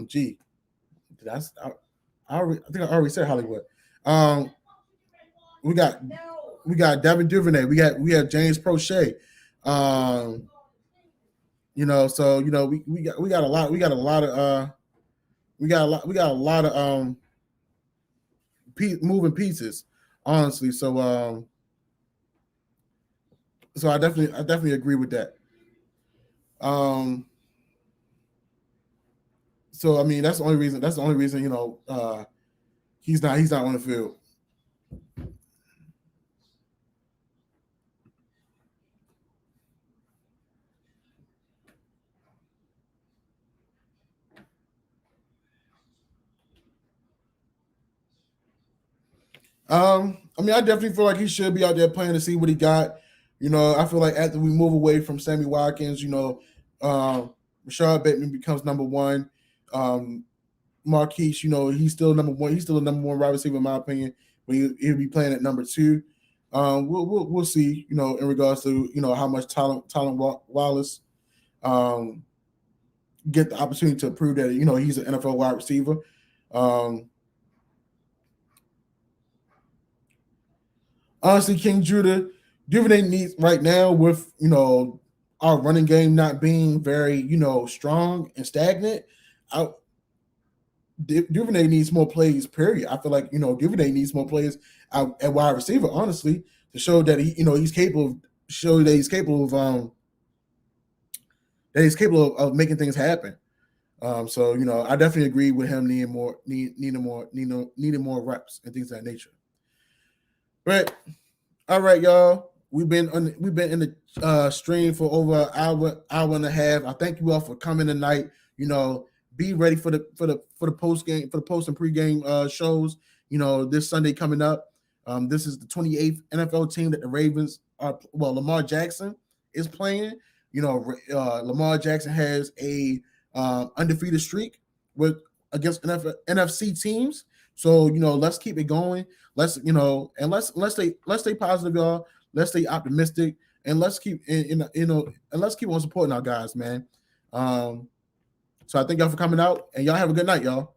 Gee, I think I already said Hollywood. We got Devin Duvernay. We have James Prochet. You know, so you know, we got a lot of moving pieces, honestly. So so I definitely agree with that. So I mean, that's the only reason, you know, he's not on the field. I mean, I definitely feel like he should be out there playing to see what he got. You know, I feel like after we move away from Sammy Watkins, you know, Rashad Bateman becomes number one. Marquise, you know, he's still number one. He's still a number one wide receiver in my opinion. But he'll be playing at number two. We'll see. You know, in regards to, you know, how much Talent Wallace get the opportunity to prove that, you know, he's an NFL wide receiver. Honestly, King Judah, Duvernay needs right now, with, you know, our running game not being very, you know, strong and stagnant. Duvernay needs more plays. Period. I feel like, you know, Duvernay needs more plays at wide receiver, honestly, to show that he's capable of making things happen. So you know, I definitely agree with him needing more reps and things of that nature. Right. All right, y'all. We've been in the stream for over an hour and a half. I thank you all for coming tonight. You know, be ready for the post game, for the post and pregame shows. This Sunday coming up. This is the 28th NFL team that the Ravens are. Well, Lamar Jackson is playing. Lamar Jackson has a undefeated streak against NFC teams. So let's keep it going. Let's stay positive, y'all. Let's stay optimistic, and let's keep and let's keep on supporting our guys, man. So I thank y'all for coming out, and y'all have a good night, y'all.